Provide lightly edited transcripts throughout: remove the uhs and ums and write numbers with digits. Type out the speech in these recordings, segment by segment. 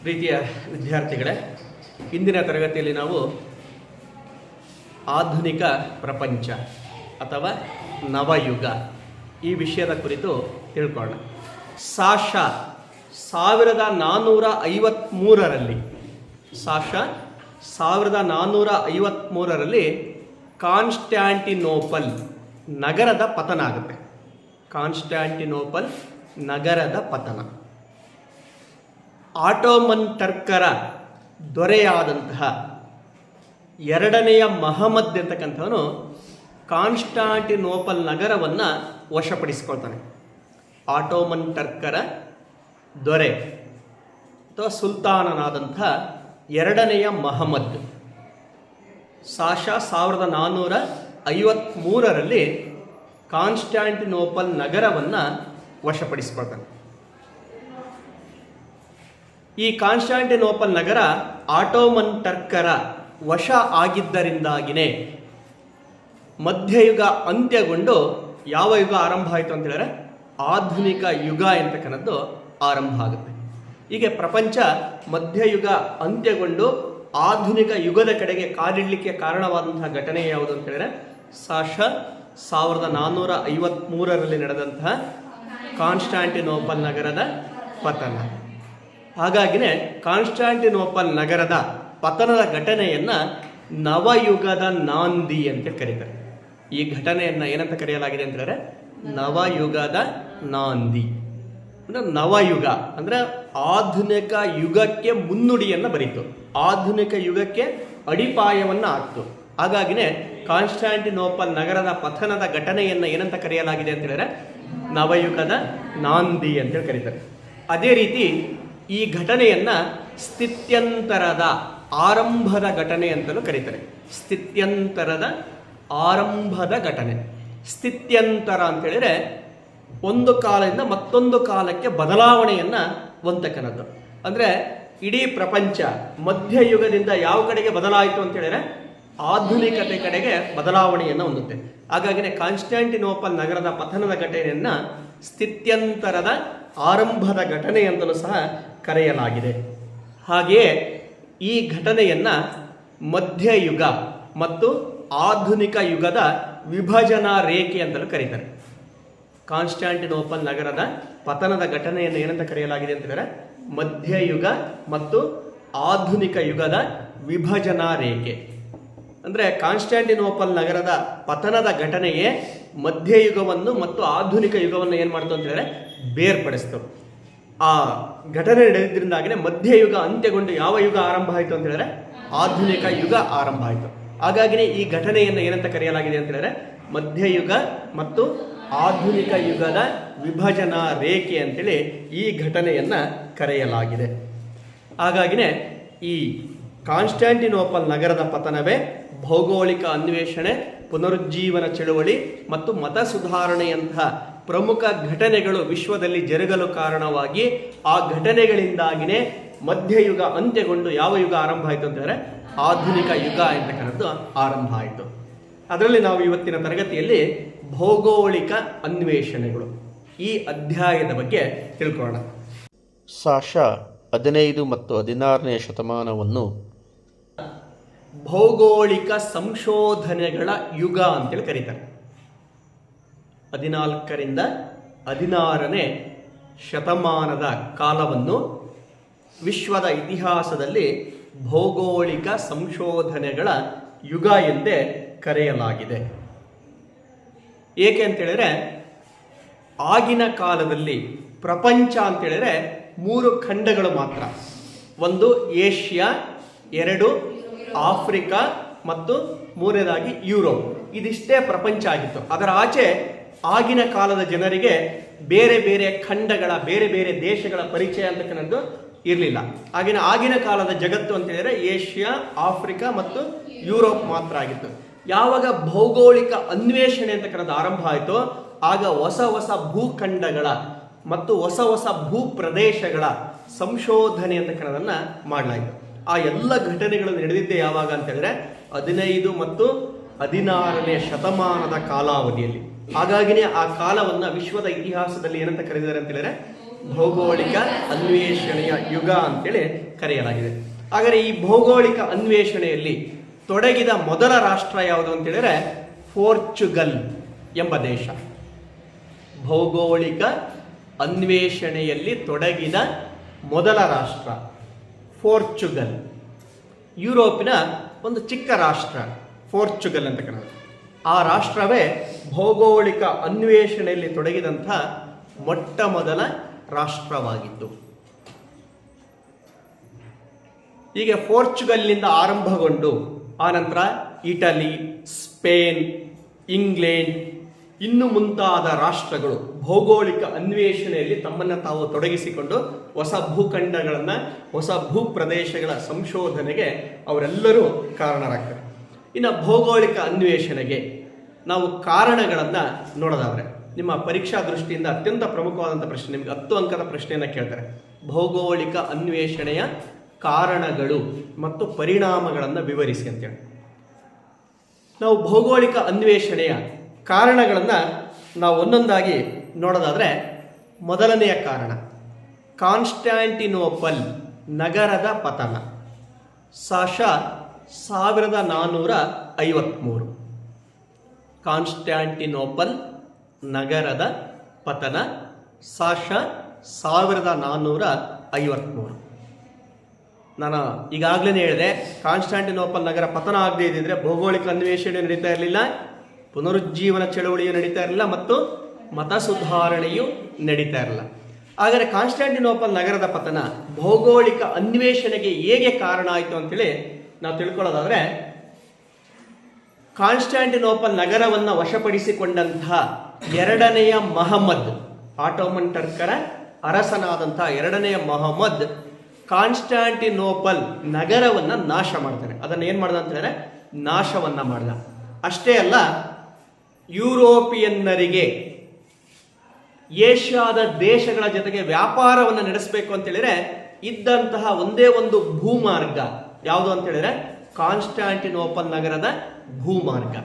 ಪ್ರೀತಿಯ ವಿದ್ಯಾರ್ಥಿಗಳೇ, ಇಂದಿನ ತರಗತಿಯಲ್ಲಿ ನಾವು ಆಧುನಿಕ ಪ್ರಪಂಚ ಅಥವಾ ನವಯುಗ ಈ ವಿಷಯದ ಕುರಿತು ತಿಳ್ಕೊಳ್ಳೋಣ. ಸಾಶ 1453ರಲ್ಲಿ 1453ರಲ್ಲಿ ಕಾನ್ಸ್ಟ್ಯಾಂಟಿನೋಪಲ್ ನಗರದ ಪತನ ಆಗುತ್ತೆ. ಕಾನ್ಸ್ಟ್ಯಾಂಟಿನೋಪಲ್ ನಗರದ ಪತನ. ಆಟೋಮನ್ ಟರ್ಕರ ದೊರೆಯಾದಂತಹ ಎರಡನೆಯ ಮಹಮ್ಮದ್ ಅಂತಕ್ಕಂಥವನು ಕಾನ್ಸ್ಟಾಂಟಿನೋಪಲ್ ನಗರವನ್ನು ವಶಪಡಿಸಿಕೊಳ್ತಾನೆ. ಆಟೋಮನ್ ಟರ್ಕರ ದೊರೆ ಅಥವಾ ಸುಲ್ತಾನನಾದಂಥ ಎರಡನೆಯ ಮಹಮ್ಮದ್ ಸಾಶ 1453ರಲ್ಲಿ ಕಾನ್ಸ್ಟಾಂಟಿನೋಪಲ್ ನಗರವನ್ನು ವಶಪಡಿಸಿಕೊಳ್ತಾನೆ. ಈ ಕಾನ್ಸ್ಟಾಂಟಿನೋಪಲ್ ನಗರ ಆಟೋಮನ್ ಟರ್ಕರ ವಶ ಆಗಿದ್ದರಿಂದಾಗಿಯೇ ಮಧ್ಯಯುಗ ಅಂತ್ಯಗೊಂಡು ಯಾವ ಯುಗ ಆರಂಭ ಆಯಿತು ಅಂತ ಹೇಳಿದ್ರೆ ಆಧುನಿಕ ಯುಗ ಅಂತಕ್ಕಂಥದ್ದು ಆರಂಭ ಆಗುತ್ತೆ. ಹೀಗೆ ಪ್ರಪಂಚ ಮಧ್ಯಯುಗ ಅಂತ್ಯಗೊಂಡು ಆಧುನಿಕ ಯುಗದ ಕಡೆಗೆ ಕಾಲಿಡಲಿಕ್ಕೆ ಕಾರಣವಾದಂತಹ ಘಟನೆ ಯಾವುದು ಅಂತ ಹೇಳಿದ್ರೆ ಸಾಶ 1453ರಲ್ಲಿ ನಡೆದಂತಹ ಕಾನ್ಸ್ಟಾಂಟಿನೋಪಲ್ ನಗರದ ಪತನ. ಹಾಗಾಗಿನೇ ಕಾನ್ಸ್ಟಾಂಟಿನೋಪಲ್ ನಗರದ ಪತನದ ಘಟನೆಯನ್ನು ನವಯುಗದ ನಾಂದಿ ಅಂತ ಕರೀತಾರೆ. ಈ ಘಟನೆಯನ್ನು ಏನಂತ ಕರೆಯಲಾಗಿದೆ ಅಂತ ಹೇಳಿದ್ರೆ ನವಯುಗದ ನಾಂದಿ. ಅಂದರೆ ನವಯುಗ ಅಂದರೆ ಆಧುನಿಕ ಯುಗಕ್ಕೆ ಮುನ್ನುಡಿಯನ್ನು ಬರೀತು, ಆಧುನಿಕ ಯುಗಕ್ಕೆ ಅಡಿಪಾಯವನ್ನು ಹಾಕ್ತು. ಹಾಗಾಗಿನೇ ಕಾನ್ಸ್ಟಾಂಟಿನೋಪಲ್ ನಗರದ ಪತನದ ಘಟನೆಯನ್ನು ಏನಂತ ಕರೆಯಲಾಗಿದೆ ಅಂತ ಹೇಳಿದ್ರೆ ನವಯುಗದ ನಾಂದಿ ಅಂತೇಳಿ ಕರೀತಾರೆ. ಅದೇ ರೀತಿ ಈ ಘಟನೆಯನ್ನು ಸ್ಥಿತ್ಯಂತರದ ಆರಂಭದ ಘಟನೆ ಅಂತಲೂ ಕರೀತಾರೆ. ಸ್ಥಿತ್ಯಂತರದ ಆರಂಭದ ಘಟನೆ. ಸ್ಥಿತ್ಯಂತರ ಅಂತೇಳಿದರೆ ಒಂದು ಕಾಲದಿಂದ ಮತ್ತೊಂದು ಕಾಲಕ್ಕೆ ಬದಲಾವಣೆಯನ್ನು ಹೊಂದತಕ್ಕಂಥದ್ದು. ಅಂದರೆ ಇಡೀ ಪ್ರಪಂಚ ಮಧ್ಯಯುಗದಿಂದ ಯಾವ ಕಡೆಗೆ ಬದಲಾಯಿತು ಅಂತ ಹೇಳಿದ್ರೆ ಆಧುನಿಕತೆ ಕಡೆಗೆ ಬದಲಾವಣೆಯನ್ನು ಹೊಂದುತ್ತೆ. ಹಾಗಾಗಿನೇ ಕಾನ್ಸ್ಟಾಂಟಿನೋಪಲ್ ನಗರದ ಪತನದ ಘಟನೆಯನ್ನು ಸ್ಥಿತ್ಯಂತರದ ಆರಂಭದ ಘಟನೆ ಅಂತಲೂ ಸಹ ಕರೆಯಲಾಗಿದೆ. ಹಾಗೆಯೇ ಈ ಘಟನೆಯನ್ನು ಮಧ್ಯಯುಗ ಮತ್ತು ಆಧುನಿಕ ಯುಗದ ವಿಭಜನಾ ರೇಖೆ ಅಂತಲೂ ಕರೀತಾರೆ. ಕಾನ್ಸ್ಟಾಂಟಿನೋಪಲ್ ನಗರದ ಪತನದ ಘಟನೆಯನ್ನು ಏನಂತ ಕರೆಯಲಾಗಿದೆ ಅಂತ ಹೇಳಿದ್ರೆ ಮಧ್ಯಯುಗ ಮತ್ತು ಆಧುನಿಕ ಯುಗದ ವಿಭಜನಾ ರೇಖೆ. ಅಂದರೆ ಕಾನ್ಸ್ಟಾಂಟಿನೋಪಲ್ ನಗರದ ಪತನದ ಘಟನೆಯೇ ಮಧ್ಯಯುಗವನ್ನು ಮತ್ತು ಆಧುನಿಕ ಯುಗವನ್ನು ಏನು ಮಾಡ್ತು ಅಂತ ಹೇಳಿದ್ರೆ ಬೇರ್ಪಡಿಸ್ತು. ಆ ಘಟನೆ ನಡೆದಿದ್ದರಿಂದಾಗಿನೇ ಮಧ್ಯಯುಗ ಅಂತ್ಯಗೊಂಡು ಯಾವ ಯುಗ ಆರಂಭ ಆಯಿತು ಅಂತ ಹೇಳಿದ್ರೆ ಆಧುನಿಕ ಯುಗ ಆರಂಭ ಆಯಿತು. ಹಾಗಾಗಿನೇ ಈ ಘಟನೆಯನ್ನು ಏನಂತ ಕರೆಯಲಾಗಿದೆ ಅಂತ ಹೇಳಿದ್ರೆ ಮಧ್ಯಯುಗ ಮತ್ತು ಆಧುನಿಕ ಯುಗದ ವಿಭಜನಾ ರೇಖೆ ಅಂತೇಳಿ ಈ ಘಟನೆಯನ್ನು ಕರೆಯಲಾಗಿದೆ. ಹಾಗಾಗಿನೇ ಈ ಕಾನ್ಸ್ಟಾಂಟಿನೋಪಲ್ ನಗರದ ಪತನವೇ ಭೌಗೋಳಿಕ ಅನ್ವೇಷಣೆ, ಪುನರುಜ್ಜೀವನ ಚಳುವಳಿ ಮತ್ತು ಮತ ಸುಧಾರಣೆಯಂತಹ ಪ್ರಮುಖ ಘಟನೆಗಳು ವಿಶ್ವದಲ್ಲಿ ಜರುಗಲು ಕಾರಣವಾಗಿ ಆ ಘಟನೆಗಳಿಂದಾಗಿಯೇ ಮಧ್ಯಯುಗ ಅಂತ್ಯಗೊಂಡು ಯಾವ ಯುಗ ಆರಂಭ ಆಯಿತು ಅಂತ ಹೇಳಿದ್ರೆ ಆಧುನಿಕ ಯುಗ ಅಂತಕ್ಕಂಥದ್ದು ಆರಂಭ ಆಯಿತು. ಅದರಲ್ಲಿ ನಾವು ಇವತ್ತಿನ ತರಗತಿಯಲ್ಲಿ ಭೌಗೋಳಿಕ ಅನ್ವೇಷಣೆಗಳು ಈ ಅಧ್ಯಾಯದ ಬಗ್ಗೆ ತಿಳ್ಕೊಳ್ಳೋಣ. ಸಾಶ 15 ಮತ್ತು 16ನೇ ಶತಮಾನವನ್ನು ಭೌಗೋಳಿಕ ಸಂಶೋಧನೆಗಳ ಯುಗ ಅಂತೇಳಿ ಕರೀತಾರೆ. 14ರಿಂದ 16ನೇ ಶತಮಾನದ ಕಾಲವನ್ನು ವಿಶ್ವದ ಇತಿಹಾಸದಲ್ಲಿ ಭೌಗೋಳಿಕ ಸಂಶೋಧನೆಗಳ ಯುಗ ಎಂದೇ ಕರೆಯಲಾಗಿದೆ. ಏಕೆ ಅಂತೇಳಿದರೆ ಆಗಿನ ಕಾಲದಲ್ಲಿ ಪ್ರಪಂಚ ಅಂತೇಳಿದರೆ 3 ಖಂಡಗಳು ಮಾತ್ರ. ಒಂದು ಏಷ್ಯಾ, 2 ಆಫ್ರಿಕಾ ಮತ್ತು 3ನೇದಾಗಿ ಯುರೋಪ್. ಇದಿಷ್ಟೇ ಪ್ರಪಂಚ ಆಗಿತ್ತು. ಅದರ ಆಚೆ ಆಗಿನ ಕಾಲದ ಜನರಿಗೆ ಬೇರೆ ಬೇರೆ ಖಂಡಗಳ ಬೇರೆ ಬೇರೆ ದೇಶಗಳ ಪರಿಚಯ ಅಂತಕ್ಕಂಥದ್ದು ಇರಲಿಲ್ಲ. ಆಗಿನ ಕಾಲದ ಜಗತ್ತು ಅಂತ ಹೇಳಿದ್ರೆ ಏಷ್ಯಾ, ಆಫ್ರಿಕಾ ಮತ್ತು ಯುರೋಪ್ ಮಾತ್ರ ಆಗಿತ್ತು. ಯಾವಾಗ ಭೌಗೋಳಿಕ ಅನ್ವೇಷಣೆ ಅಂತಕ್ಕಂಥದ್ದು ಆರಂಭ ಆಯಿತೋ ಆಗ ಹೊಸ ಹೊಸ ಭೂಖಂಡಗಳ ಮತ್ತು ಹೊಸ ಹೊಸ ಭೂ ಪ್ರದೇಶಗಳ ಸಂಶೋಧನೆ ಅಂತಕ್ಕಂಥದನ್ನು ಮಾಡಲಾಯಿತು. ಆ ಎಲ್ಲ ಘಟನೆಗಳು ನಡೆದಿದ್ದೇ ಯಾವಾಗ ಅಂತ ಹೇಳಿದ್ರೆ 15 ಮತ್ತು 16ನೇ ಶತಮಾನದ ಕಾಲಾವಧಿಯಲ್ಲಿ. ಹಾಗಾಗಿನೇ ಆ ಕಾಲವನ್ನು ವಿಶ್ವದ ಇತಿಹಾಸದಲ್ಲಿ ಏನಂತ ಕರೆದಿದ್ದಾರೆ ಅಂತ ಹೇಳಿದ್ರೆ ಭೌಗೋಳಿಕ ಅನ್ವೇಷಣೆಯ ಯುಗ ಅಂತೇಳಿ ಕರೆಯಲಾಗಿದೆ. ಹಾಗಾದರೆ ಈ ಭೌಗೋಳಿಕ ಅನ್ವೇಷಣೆಯಲ್ಲಿ ತೊಡಗಿದ ಮೊದಲ ರಾಷ್ಟ್ರ ಯಾವುದು ಅಂತ ಹೇಳಿದ್ರೆ ಪೋರ್ಚುಗಲ್ ಎಂಬ ದೇಶ. ಭೌಗೋಳಿಕ ಅನ್ವೇಷಣೆಯಲ್ಲಿ ತೊಡಗಿದ ಮೊದಲ ರಾಷ್ಟ್ರ ಪೋರ್ಚುಗಲ್. ಯುರೋಪಿನ ಒಂದು ಚಿಕ್ಕ ರಾಷ್ಟ್ರ ಪೋರ್ಚುಗಲ್ ಅಂತ ಕರೆಯೋದು. ಆ ರಾಷ್ಟ್ರವೇ ಭೌಗೋಳಿಕ ಅನ್ವೇಷಣೆಯಲ್ಲಿ ತೊಡಗಿದಂಥ ಮೊಟ್ಟ ಮೊದಲ ರಾಷ್ಟ್ರವಾಗಿತ್ತು. ಹೀಗೆ ಪೋರ್ಚುಗಲ್ನಿಂದ ಆರಂಭಗೊಂಡು ಆನಂತರ ಇಟಲಿ, ಸ್ಪೇನ್, ಇಂಗ್ಲೆಂಡ್ ಇನ್ನು ಮುಂತಾದ ರಾಷ್ಟ್ರಗಳು ಭೌಗೋಳಿಕ ಅನ್ವೇಷಣೆಯಲ್ಲಿ ತಮ್ಮನ್ನು ತಾವು ತೊಡಗಿಸಿಕೊಂಡು ಹೊಸ ಭೂಖಂಡಗಳನ್ನು, ಹೊಸ ಭೂಪ್ರದೇಶಗಳ ಸಂಶೋಧನೆಗೆ ಅವರೆಲ್ಲರೂ ಕಾರಣರಾಗ್ತಾರೆ. ಇನ್ನು ಭೌಗೋಳಿಕ ಅನ್ವೇಷಣೆಗೆ ನಾವು ಕಾರಣಗಳನ್ನು ನೋಡೋದಾದರೆ, ನಿಮ್ಮ ಪರೀಕ್ಷಾ ದೃಷ್ಟಿಯಿಂದ ಅತ್ಯಂತ ಪ್ರಮುಖವಾದಂಥ ಪ್ರಶ್ನೆ, ನಿಮಗೆ 10 ಅಂಕದ ಪ್ರಶ್ನೆಯನ್ನು ಕೇಳ್ತಾರೆ. ಭೌಗೋಳಿಕ ಅನ್ವೇಷಣೆಯ ಕಾರಣಗಳು ಮತ್ತು ಪರಿಣಾಮಗಳನ್ನು ವಿವರಿಸಿ ಅಂತೇಳಿ. ನಾವು ಭೌಗೋಳಿಕ ಅನ್ವೇಷಣೆಯ ಕಾರಣಗಳನ್ನು ನಾವು ಒಂದೊಂದಾಗಿ ನೋಡೋದಾದರೆ, ಮೊದಲನೆಯ ಕಾರಣ ಕಾನ್ಸ್ಟ್ಯಾಂಟಿನೋಪಲ್ ನಗರದ ಪತನ. ಸಾಶ 1453. ಕಾನ್ಸ್ಟ್ಯಾಂಟಿನೋಪಲ್ ನಗರದ ಪತನ ಸಾಶ 1453. ನಾನು ಈಗಾಗಲೇ ಹೇಳಿದೆ, ಕಾನ್ಸ್ಟ್ಯಾಂಟಿನೋಪಲ್ ನಗರ ಪತನ ಆಗದೇ ಇದ್ದಿದ್ರೆ ಭೌಗೋಳಿಕ ಅನ್ವೇಷಣೆ ನಡೀತಾ ಇರಲಿಲ್ಲ, ಪುನರುಜ್ಜೀವನ ಚಳವಳಿಯು ನಡೀತಾ ಇರಲಿಲ್ಲ ಮತ್ತು ಮತ ಸುಧಾರಣೆಯು ನಡೀತಾ ಇರಲಿಲ್ಲ. ಹಾಗಾದರೆ ಕಾನ್ಸ್ಟ್ಯಾಂಟಿನೋಪಲ್ ನಗರದ ಪತನ ಭೌಗೋಳಿಕ ಅನ್ವೇಷಣೆಗೆ ಹೇಗೆ ಕಾರಣ ಆಯಿತು ಅಂತೇಳಿ ನಾವು ತಿಳ್ಕೊಳ್ಳೋದಾದರೆ, ಕಾನ್ಸ್ಟ್ಯಾಂಟಿನೋಪಲ್ ನಗರವನ್ನು ವಶಪಡಿಸಿಕೊಂಡಂತಹ ಎರಡನೆಯ ಮಹಮ್ಮದ್, ಆಟೋಮನ್ ಟರ್ಕರ ಅರಸನಾದಂಥ ಎರಡನೆಯ ಮಹಮ್ಮದ್ ಕಾನ್ಸ್ಟ್ಯಾಂಟಿನೋಪಲ್ ನಗರವನ್ನು ನಾಶ ಮಾಡ್ತಾನೆ. ಅದನ್ನು ಏನು ಮಾಡ್ದ ಅಂತ ಹೇಳಿದ್ರೆ ನಾಶವನ್ನು ಮಾಡ್ದ. ಅಷ್ಟೇ ಅಲ್ಲ, ಯುರೋಪಿಯನ್ನರಿಗೆ ಏಷ್ಯಾದ ದೇಶಗಳ ಜೊತೆಗೆ ವ್ಯಾಪಾರವನ್ನು ನಡೆಸಬೇಕು ಅಂತ ಹೇಳಿದ್ರೆ ಇದ್ದಂತಹ ಒಂದೇ ಒಂದು ಭೂಮಾರ್ಗ ಯಾವುದು ಅಂತ ಹೇಳಿದ್ರೆ ಕಾನ್ಸ್ಟ್ಯಾಂಟಿನೋಪಲ್ ನಗರದ ಭೂಮಾರ್ಗ.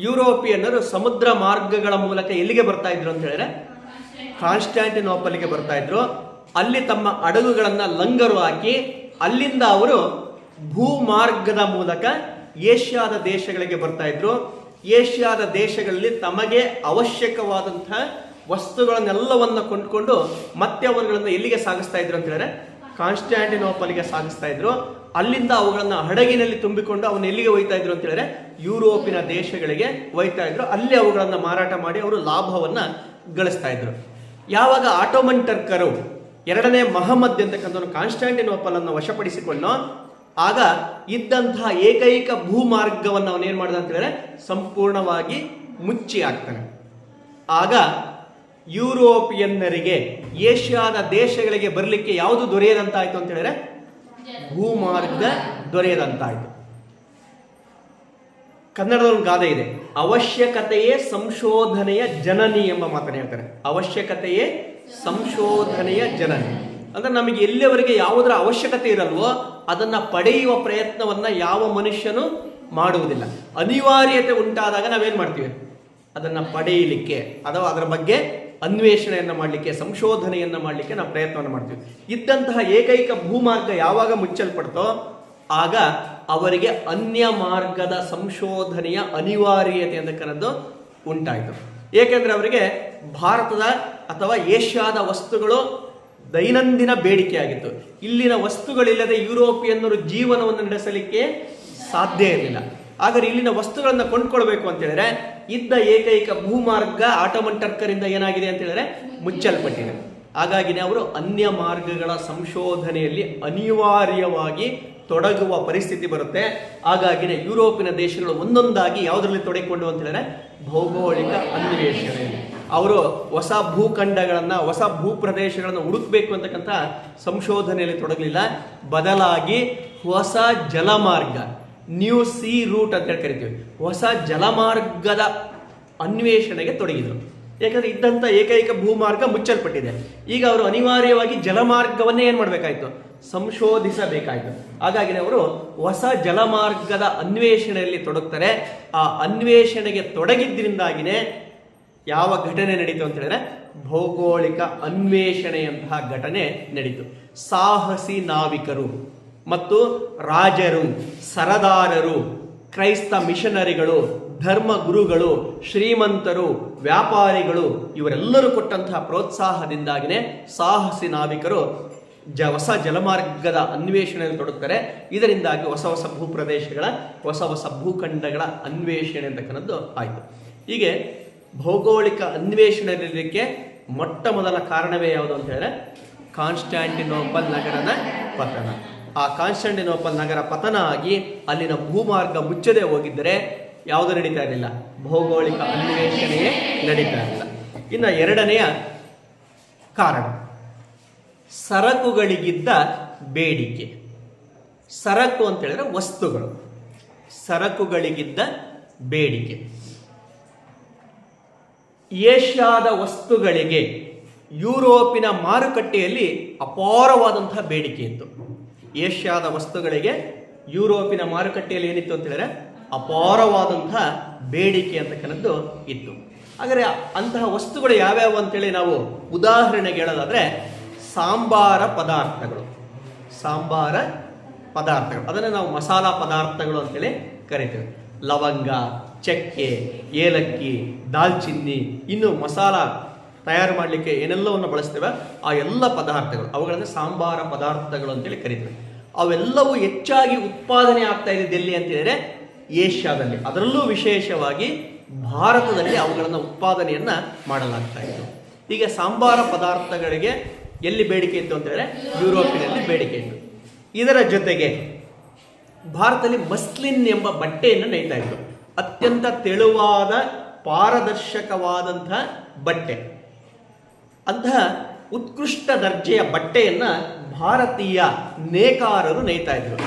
ಯುರೋಪಿಯನ್ನರು ಸಮುದ್ರ ಮಾರ್ಗಗಳ ಮೂಲಕ ಎಲ್ಲಿಗೆ ಬರ್ತಾ ಇದ್ರು ಅಂತ ಹೇಳಿದ್ರೆ ಕಾನ್ಸ್ಟ್ಯಾಂಟಿನೋಪಲ್ಗೆ ಬರ್ತಾ ಇದ್ರು. ಅಲ್ಲಿ ತಮ್ಮ ಹಡಗುಗಳನ್ನು ಲಂಗರು ಹಾಕಿ ಅಲ್ಲಿಂದ ಅವರು ಭೂಮಾರ್ಗದ ಮೂಲಕ ಏಷ್ಯಾದ ದೇಶಗಳಿಗೆ ಬರ್ತಾ ಇದ್ರು. ಏಷ್ಯಾದ ದೇಶಗಳಲ್ಲಿ ತಮಗೆ ಅವಶ್ಯಕವಾದಂತಹ ವಸ್ತುಗಳನ್ನೆಲ್ಲವನ್ನು ಕೊಂಡ್ಕೊಂಡು ಮತ್ತೆ ಅವುಗಳನ್ನು ಎಲ್ಲಿಗೆ ಸಾಗಿಸ್ತಾ ಇದ್ರು ಅಂತ ಹೇಳಿದ್ರೆ ಕಾನ್ಸ್ಟ್ಯಾಂಟಿನೋಪಲ್ಗೆ ಸಾಗಿಸ್ತಾ ಇದ್ರು. ಅಲ್ಲಿಂದ ಅವುಗಳನ್ನು ಹಡಗಿನಲ್ಲಿ ತುಂಬಿಕೊಂಡು ಅವನ್ನ ಎಲ್ಲಿಗೆ ಒಯ್ತಾ ಇದ್ರು ಅಂತ ಹೇಳಿದ್ರೆ ಯುರೋಪಿನ ದೇಶಗಳಿಗೆ ಒಯ್ತಾ ಇದ್ರು. ಅಲ್ಲಿ ಅವುಗಳನ್ನು ಮಾರಾಟ ಮಾಡಿ ಅವರು ಲಾಭವನ್ನು ಗಳಿಸ್ತಾ ಇದ್ರು. ಯಾವಾಗ ಆಟೋಮನ್ ಟರ್ಕರು ಎರಡನೇ ಮಹಮ್ಮದ್ ಅಂತಕ್ಕಂಥ ಕಾನ್ಸ್ಟ್ಯಾಂಟಿನೋಪಲ್ ಅನ್ನು ವಶಪಡಿಸಿಕೊಂಡು ಆಗ ಇದ್ದಂತಹ ಏಕೈಕ ಭೂಮಾರ್ಗವನ್ನು ಅವನೇನು ಮಾಡಿದ ಅಂತ ಹೇಳಿದ್ರೆ ಸಂಪೂರ್ಣವಾಗಿ ಮುಚ್ಚಿ ಹಾಕ್ತಾನೆ. ಆಗ ಯುರೋಪಿಯನ್ನರಿಗೆ ಏಷ್ಯಾದ ದೇಶಗಳಿಗೆ ಬರಲಿಕ್ಕೆ ಯಾವುದು ದೊರೆಯದಂತಾಯ್ತು ಅಂತ ಹೇಳಿದ್ರೆ ಭೂಮಾರ್ಗ ದೊರೆಯದಂತಾಯ್ತು. ಕನ್ನಡದೊಂದು ಗಾದೆ ಇದೆ, ಅವಶ್ಯಕತೆಯೇ ಸಂಶೋಧನೆಯ ಜನನಿ ಎಂಬ ಮಾತನ್ನು ಹೇಳ್ತಾರೆ. ಅವಶ್ಯಕತೆಯೇ ಸಂಶೋಧನೆಯ ಜನನಿ ಅಂದ್ರೆ ನಮಗೆ ಎಲ್ಲಿಯವರೆಗೆ ಯಾವುದರ ಅವಶ್ಯಕತೆ ಇರಲ್ವೋ ಅದನ್ನ ಪಡೆಯುವ ಪ್ರಯತ್ನವನ್ನ ಯಾವ ಮನುಷ್ಯನು ಮಾಡುವುದಿಲ್ಲ. ಅನಿವಾರ್ಯತೆ ಉಂಟಾದಾಗ ನಾವೇನ್ ಮಾಡ್ತೀವಿ, ಅದನ್ನ ಪಡೆಯಲಿಕ್ಕೆ ಅಥವಾ ಅದರ ಬಗ್ಗೆ ಅನ್ವೇಷಣೆಯನ್ನು ಮಾಡಲಿಕ್ಕೆ, ಸಂಶೋಧನೆಯನ್ನು ಮಾಡಲಿಕ್ಕೆ ನಾವು ಪ್ರಯತ್ನವನ್ನು ಮಾಡ್ತೀವಿ. ಇದ್ದಂತಹ ಏಕೈಕ ಭೂಮಾರ್ಗ ಯಾವಾಗ ಮುಚ್ಚಲ್ಪಡ್ತೋ ಆಗ ಅವರಿಗೆ ಅನ್ಯ ಮಾರ್ಗದ ಸಂಶೋಧನೆಯ ಅನಿವಾರ್ಯತೆ ಅಂತಕ್ಕಂಥದ್ದು ಉಂಟಾಯಿತು. ಏಕೆಂದರೆ ಅವರಿಗೆ ಭಾರತದ ಅಥವಾ ಏಷ್ಯಾದ ವಸ್ತುಗಳು ದೈನಂದಿನ ಬೇಡಿಕೆ ಆಗಿತ್ತು. ಇಲ್ಲಿನ ವಸ್ತುಗಳಿಲ್ಲದೆ ಯುರೋಪಿಯನ್ನರು ಜೀವನವನ್ನು ನಡೆಸಲಿಕ್ಕೆ ಸಾಧ್ಯ ಇರಲಿಲ್ಲ. ಹಾಗಾದ್ರೆ ಇಲ್ಲಿನ ವಸ್ತುಗಳನ್ನು ಕೊಂಡ್ಕೊಳ್ಬೇಕು ಅಂತ ಹೇಳಿದ್ರೆ ಇದ್ದ ಏಕೈಕ ಭೂಮಾರ್ಗ ಆಟೋಮನ್ ಟರ್ಕರಿಂದ ಏನಾಗಿದೆ ಅಂತ ಹೇಳಿದ್ರೆ ಮುಚ್ಚಲ್ಪಟ್ಟಿದೆ. ಹಾಗಾಗಿನೇ ಅವರು ಅನ್ಯ ಮಾರ್ಗಗಳ ಸಂಶೋಧನೆಯಲ್ಲಿ ಅನಿವಾರ್ಯವಾಗಿ ತೊಡಗುವ ಪರಿಸ್ಥಿತಿ ಬರುತ್ತೆ. ಹಾಗಾಗಿನೇ ಯುರೋಪಿನ ದೇಶಗಳು ಒಂದೊಂದಾಗಿ ಯಾವುದರಲ್ಲಿ ತೊಡಗಿಕೊಂಡು ಅಂತ ಹೇಳಿದ್ರೆ ಭೌಗೋಳಿಕ ಅನ್ವೇಷಣೆಯಲ್ಲಿ ಅವರು ಹೊಸ ಭೂಖಂಡಗಳನ್ನು, ಹೊಸ ಭೂಪ್ರದೇಶಗಳನ್ನು ಹುಡುಕಬೇಕು ಅಂತಕ್ಕಂಥ ಸಂಶೋಧನೆಯಲ್ಲಿ ತೊಡಗಲಿಲ್ಲ. ಬದಲಾಗಿ ಹೊಸ ಜಲಮಾರ್ಗ, ನ್ಯೂ ಸಿ ರೂಟ್ ಅಂತ ಹೇಳಿ ಕರಿತೀವಿ, ಹೊಸ ಜಲಮಾರ್ಗದ ಅನ್ವೇಷಣೆಗೆ ತೊಡಗಿದರು. ಯಾಕಂದ್ರೆ ಇದ್ದಂಥ ಏಕೈಕ ಭೂಮಾರ್ಗ ಮುಚ್ಚಲ್ಪಟ್ಟಿದೆ. ಈಗ ಅವರು ಅನಿವಾರ್ಯವಾಗಿ ಜಲಮಾರ್ಗವನ್ನೇ ಏನು ಮಾಡಬೇಕಾಯ್ತು, ಸಂಶೋಧಿಸಬೇಕಾಯಿತು. ಹಾಗಾಗಿ ಅವರು ಹೊಸ ಜಲಮಾರ್ಗದ ಅನ್ವೇಷಣೆಯಲ್ಲಿ ತೊಡಗ್ತಾರೆ. ಆ ಅನ್ವೇಷಣೆಗೆ ತೊಡಗಿದ್ರಿಂದಾಗಿನೇ ಯಾವ ಘಟನೆ ನಡೀತು ಅಂತ ಹೇಳಿದ್ರೆ ಭೌಗೋಳಿಕ ಅನ್ವೇಷಣೆಯಂತಹ ಘಟನೆ ನಡೀತು. ಸಾಹಸಿ ನಾವಿಕರು ಮತ್ತು ರಾಜರು, ಸರದಾರರು, ಕ್ರೈಸ್ತ ಮಿಷನರಿಗಳು, ಧರ್ಮ ಗುರುಗಳು, ಶ್ರೀಮಂತರು, ವ್ಯಾಪಾರಿಗಳು ಇವರೆಲ್ಲರೂ ಕೊಟ್ಟಂತಹ ಪ್ರೋತ್ಸಾಹದಿಂದಾಗಿನೇ ಸಾಹಸಿ ನಾವಿಕರು ಹೊಸ ಜಲಮಾರ್ಗದ ಅನ್ವೇಷಣೆಯಲ್ಲಿ ತೊಡಗ್ತಾರೆ. ಇದರಿಂದಾಗಿ ಹೊಸ ಹೊಸ ಭೂಪ್ರದೇಶಗಳ, ಹೊಸ ಹೊಸ ಭೂಖಂಡಗಳ ಅನ್ವೇಷಣೆ ಅಂತಕ್ಕಂಥದ್ದು ಆಯಿತು. ಹೀಗೆ ಭೌಗೋಳಿಕ ಅನ್ವೇಷಣೆಯಲ್ಲಿಕ್ಕೆ ಮೊಟ್ಟ ಮೊದಲ ಕಾರಣವೇ ಯಾವುದು ಅಂತ ಹೇಳಿದ್ರೆ ಕಾನ್ಸ್ಟಾಂಟಿನೋಪಲ್ ನಗರದ ಪತನ. ಆ ಕಾನ್ಸ್ಟಾಂಟಿನೋಪಲ್ ನಗರ ಪತನ ಆಗಿ ಅಲ್ಲಿನ ಭೂಮಾರ್ಗ ಮುಚ್ಚದೆ ಹೋಗಿದ್ದರೆ ಯಾವುದು ನಡೀತಾ ಇರಲಿಲ್ಲ, ಭೌಗೋಳಿಕ ಅನ್ವೇಷಣೆಯೇ ನಡೀತಾ ಇರಲಿಲ್ಲ. ಇನ್ನು ಎರಡನೆಯ ಕಾರಣ ಸರಕುಗಳಿಗಿದ್ದ ಬೇಡಿಕೆ. ಸರಕು ಅಂತ ಹೇಳಿದ್ರೆ ವಸ್ತುಗಳು, ಸರಕುಗಳಿಗಿದ್ದ ಬೇಡಿಕೆ. ಏಷ್ಯಾದ ವಸ್ತುಗಳಿಗೆ ಯುರೋಪಿನ ಮಾರುಕಟ್ಟೆಯಲ್ಲಿ ಅಪಾರವಾದಂತಹ ಬೇಡಿಕೆ ಇತ್ತು. ಏಷ್ಯಾದ ವಸ್ತುಗಳಿಗೆ ಯುರೋಪಿನ ಮಾರುಕಟ್ಟೆಯಲ್ಲಿ ಏನಿತ್ತು ಅಂತ ಹೇಳಿದ್ರೆ ಅಪಾರವಾದಂತಹ ಬೇಡಿಕೆ ಅಂತಕ್ಕಂಥದ್ದು ಇತ್ತು. ಹಾಗಾದರೆ ಅಂತಹ ವಸ್ತುಗಳು ಯಾವ್ಯಾವು ಅಂತೇಳಿ ನಾವು ಉದಾಹರಣೆಗೆ ಹೇಳೋದಾದ್ರೆ ಸಾಂಬಾರ ಪದಾರ್ಥಗಳು. ಸಾಂಬಾರ ಪದಾರ್ಥಗಳು ಅದನ್ನು ನಾವು ಮಸಾಲಾ ಪದಾರ್ಥಗಳು ಅಂತೇಳಿ ಕರಿತೇವೆ. ಲವಂಗ, ಚಕ್ಕೆ, ಏಲಕ್ಕಿ, ದಾಲ್ಚಿನ್ನಿ, ಇನ್ನು ಮಸಾಲ ತಯಾರು ಮಾಡಲಿಕ್ಕೆ ಏನೆಲ್ಲವನ್ನು ಬಳಸ್ತೇವೆ ಆ ಎಲ್ಲ ಪದಾರ್ಥಗಳು, ಅವುಗಳನ್ನು ಸಾಂಬಾರ ಪದಾರ್ಥಗಳು ಅಂತೇಳಿ ಕರಿತೇವೆ. ಅವೆಲ್ಲವೂ ಹೆಚ್ಚಾಗಿ ಉತ್ಪಾದನೆ ಆಗ್ತಾ ಇದೆ ಎಲ್ಲಿ ಅಂತ ಹೇಳಿದ್ರೆ ಏಷ್ಯಾದಲ್ಲಿ, ಅದರಲ್ಲೂ ವಿಶೇಷವಾಗಿ ಭಾರತದಲ್ಲಿ ಅವುಗಳನ್ನು ಉತ್ಪಾದನೆಯನ್ನು ಮಾಡಲಾಗ್ತಾ ಇತ್ತು. ಹೀಗೆ ಸಾಂಬಾರ ಪದಾರ್ಥಗಳಿಗೆ ಎಲ್ಲಿ ಬೇಡಿಕೆ ಇತ್ತು ಅಂತ ಹೇಳಿದ್ರೆ ಯುರೋಪಿನಲ್ಲಿ ಬೇಡಿಕೆ ಇತ್ತು. ಇದರ ಜೊತೆಗೆ ಭಾರತದಲ್ಲಿ ಮಸ್ಲಿನ್ ಎಂಬ ಬಟ್ಟೆಯನ್ನು ನೇಯ್ತಾ ಇತ್ತು. ಅತ್ಯಂತ ತೆಳುವಾದ ಪಾರದರ್ಶಕವಾದಂತಹ ಬಟ್ಟೆ. ಅಂತಹ ಉತ್ಕೃಷ್ಟ ದರ್ಜೆಯ ಬಟ್ಟೆಯನ್ನು ಭಾರತೀಯ ನೇಕಾರರು ನೇಯ್ತಾ ಇದ್ರು.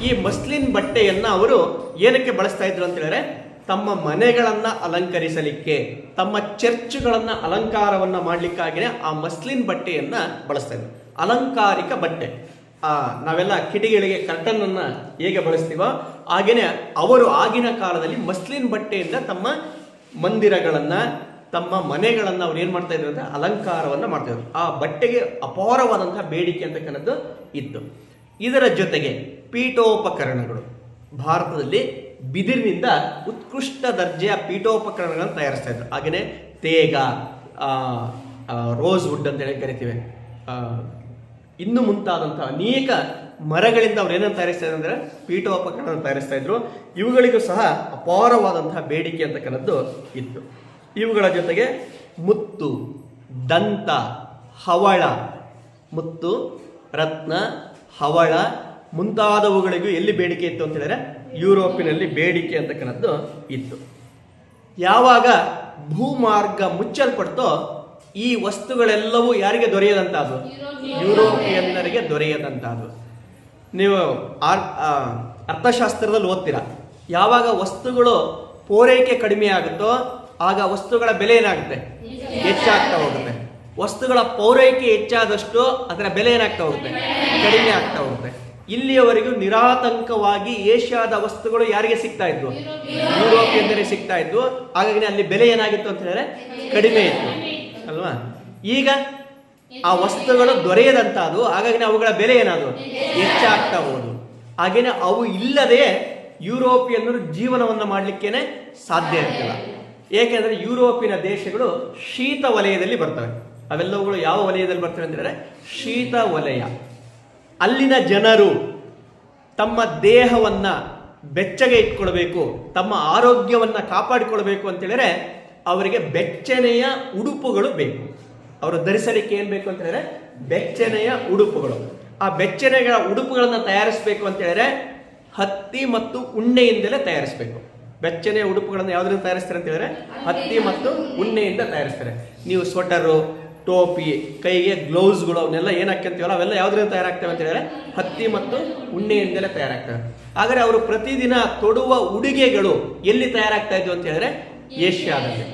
ಈ ಮಸ್ಲಿನ್ ಬಟ್ಟೆಯನ್ನು ಅವರು ಏನಕ್ಕೆ ಬಳಸ್ತಾ ಇದ್ರು ಅಂತ ಹೇಳಿದ್ರೆ ತಮ್ಮ ಮನೆಗಳನ್ನು ಅಲಂಕರಿಸಲಿಕ್ಕೆ, ತಮ್ಮ ಚರ್ಚ್ಗಳನ್ನು ಅಲಂಕಾರವನ್ನು ಮಾಡಲಿಕ್ಕಾಗಿಯೇ ಆ ಮಸ್ಲಿನ್ ಬಟ್ಟೆಯನ್ನು ಬಳಸ್ತಾ ಇದ್ರು. ಅಲಂಕಾರಿಕ ಬಟ್ಟೆ. ನಾವೆಲ್ಲ ಕಿಟಿಗಳಿಗೆ ಕರ್ಟನನ್ನು ಹೇಗೆ ಬಳಸ್ತೀವೋ ಹಾಗೆಯೇ ಅವರು ಆಗಿನ ಕಾಲದಲ್ಲಿ ಮಸ್ಲಿನ್ ಬಟ್ಟೆಯಿಂದ ತಮ್ಮ ಮಂದಿರಗಳನ್ನು, ತಮ್ಮ ಮನೆಗಳನ್ನು ಅವ್ರು ಏನು ಮಾಡ್ತಾ ಇದ್ರು ಅಂತ ಅಲಂಕಾರವನ್ನು ಮಾಡ್ತಾಯಿದ್ರು. ಆ ಬಟ್ಟೆಗೆ ಅಪಾರವಾದಂತಹ ಬೇಡಿಕೆ ಅಂತಕ್ಕಂಥದ್ದು ಇತ್ತು. ಇದರ ಜೊತೆಗೆ ಪೀಠೋಪಕರಣಗಳು. ಭಾರತದಲ್ಲಿ ಬಿದಿರಿನಿಂದ ಉತ್ಕೃಷ್ಟ ದರ್ಜೆಯ ಪೀಠೋಪಕರಣಗಳನ್ನು ತಯಾರಿಸ್ತಾ ಇದ್ರು. ಹಾಗೆಯೇ ತೇಗ, ರೋಸ್ ವುಡ್ ಅಂತೇಳಿ ಕರಿತೀವಿ, ಇನ್ನು ಮುಂತಾದಂಥ ಅನೇಕ ಮರಗಳಿಂದ ಅವ್ರು ಏನನ್ನು ತಯಾರಿಸ್ತಾ ಇದ್ರು ಅಂದರೆ ಪೀಠೋಪಕರಣ ತಯಾರಿಸ್ತಾ ಇದ್ರು. ಇವುಗಳಿಗೂ ಸಹ ಅಪಾರವಾದಂತಹ ಬೇಡಿಕೆ ಅಂತಕ್ಕಂಥದ್ದು ಇತ್ತು. ಇವುಗಳ ಜೊತೆಗೆ ಮುತ್ತು, ದಂತ, ಹವಳ, ಮುತ್ತು, ರತ್ನ, ಹವಳ ಮುಂತಾದವುಗಳಿಗೂ ಎಲ್ಲಿ ಬೇಡಿಕೆ ಇತ್ತು ಅಂತ ಹೇಳಿದ್ರೆ ಯುರೋಪಿನಲ್ಲಿ ಬೇಡಿಕೆ ಅಂತಕ್ಕಂಥದ್ದು ಇತ್ತು. ಯಾವಾಗ ಭೂಮಾರ್ಗ ಮುಚ್ಚಲ್ಪಡ್ತೋ ಈ ವಸ್ತುಗಳೆಲ್ಲವೂ ಯಾರಿಗೆ ದೊರೆಯದಂತಹದ್ದು? ಯುರೋಪಿಯನ್ನರಿಗೆ ದೊರೆಯದಂತಹದ್ದು. ನೀವು ಅರ್ಥಶಾಸ್ತ್ರದಲ್ಲಿ ಓದ್ತೀರಾ, ಯಾವಾಗ ವಸ್ತುಗಳು ಪೂರೈಕೆ ಕಡಿಮೆ ಆಗುತ್ತೋ ಆಗ ವಸ್ತುಗಳ ಬೆಲೆ ಏನಾಗುತ್ತೆ? ಹೆಚ್ಚಾಗ್ತಾ ಹೋಗುತ್ತೆ. ವಸ್ತುಗಳ ಪೂರೈಕೆ ಹೆಚ್ಚಾದಷ್ಟು ಅದರ ಬೆಲೆ ಏನಾಗ್ತಾ ಹೋಗುತ್ತೆ? ಕಡಿಮೆ ಆಗ್ತಾ ಹೋಗುತ್ತೆ. ಇಲ್ಲಿಯವರೆಗೂ ನಿರಾತಂಕವಾಗಿ ಏಷ್ಯಾದ ವಸ್ತುಗಳು ಯಾರಿಗೆ ಸಿಗ್ತಾ ಇದ್ವು? ಯುರೋಪಿಯನ್ನರಿಗೆ ಸಿಗ್ತಾ ಇದ್ವು. ಹಾಗಾಗಿ ಅಲ್ಲಿ ಬೆಲೆ ಏನಾಗಿತ್ತು ಅಂತ ಹೇಳಿದ್ರೆ ಕಡಿಮೆ ಇತ್ತು ಅಲ್ವಾ? ಈಗ ಆ ವಸ್ತುಗಳು ದೊರೆಯದಂತಹದ್ದು, ಹಾಗಾಗಿ ಅವುಗಳ ಬೆಲೆ ಏನಾದ್ರು ಹೆಚ್ಚಾಗ್ತಾ ಹೋದು. ಹಾಗೇನೆ ಅವು ಇಲ್ಲದೆ ಯುರೋಪಿಯನ್ನರು ಜೀವನವನ್ನು ಮಾಡಲಿಕ್ಕೇನೆ ಸಾಧ್ಯ ಇರ್ತಿಲ್ಲ. ಏಕೆಂದರೆ ಯುರೋಪಿನ ದೇಶಗಳು ಶೀತ ವಲಯದಲ್ಲಿ ಬರ್ತವೆ. ಅವೆಲ್ಲವುಗಳು ಯಾವ ವಲಯದಲ್ಲಿ ಬರ್ತವೆ ಅಂತ ಹೇಳಿದ್ರೆ ಶೀತ ವಲಯ. ಅಲ್ಲಿನ ಜನರು ತಮ್ಮ ದೇಹವನ್ನು ಬೆಚ್ಚಗೆ ಇಟ್ಕೊಳ್ಬೇಕು, ತಮ್ಮ ಆರೋಗ್ಯವನ್ನು ಕಾಪಾಡಿಕೊಳ್ಬೇಕು ಅಂತೇಳಿದ್ರೆ ಅವರಿಗೆ ಬೆಚ್ಚನೆಯ ಉಡುಪುಗಳು ಬೇಕು. ಅವರು ಧರಿಸಲಿಕ್ಕೆ ಏನು ಬೇಕು ಅಂತ ಹೇಳಿದ್ರೆ ಬೆಚ್ಚನೆಯ ಉಡುಪುಗಳು. ಆ ಬೆಚ್ಚನೆಯ ಉಡುಪುಗಳನ್ನು ತಯಾರಿಸಬೇಕು ಅಂತ ಹೇಳಿದ್ರೆ ಹತ್ತಿ ಮತ್ತು ಉಣ್ಣೆಯಿಂದಲೇ ತಯಾರಿಸಬೇಕು. ಬೆಚ್ಚನೆಯ ಉಡುಪುಗಳನ್ನು ಯಾವುದರಿಂದ ತಯಾರಿಸ್ತಾರೆ ಅಂತ ಹೇಳಿದ್ರೆ ಹತ್ತಿ ಮತ್ತು ಉಣ್ಣೆಯಿಂದ ತಯಾರಿಸ್ತಾರೆ. ನೀವು ಸ್ವೆಟರು, ಟೋಪಿ, ಕೈಗೆ ಗ್ಲೌಸ್ಗಳು ಅವನ್ನೆಲ್ಲ ಏನು ಹಾಕ್ಯಂತೀವಲ್ಲ ಅವೆಲ್ಲ ಯಾವುದರಿಂದ ತಯಾರಾಗ್ತವೆ ಅಂತ ಹೇಳಿದ್ರೆ ಹತ್ತಿ ಮತ್ತು ಉಣ್ಣೆಯಿಂದಲೇ ತಯಾರಾಗ್ತವೆ. ಆದರೆ ಅವರು ಪ್ರತಿದಿನ ತೊಡುವ ಉಡುಗೆಗಳು ಎಲ್ಲಿ ತಯಾರಾಗ್ತಾ ಇದ್ವು ಅಂತ ಹೇಳಿದ್ರೆ ಏಷ್ಯಾದಲ್ಲಿ.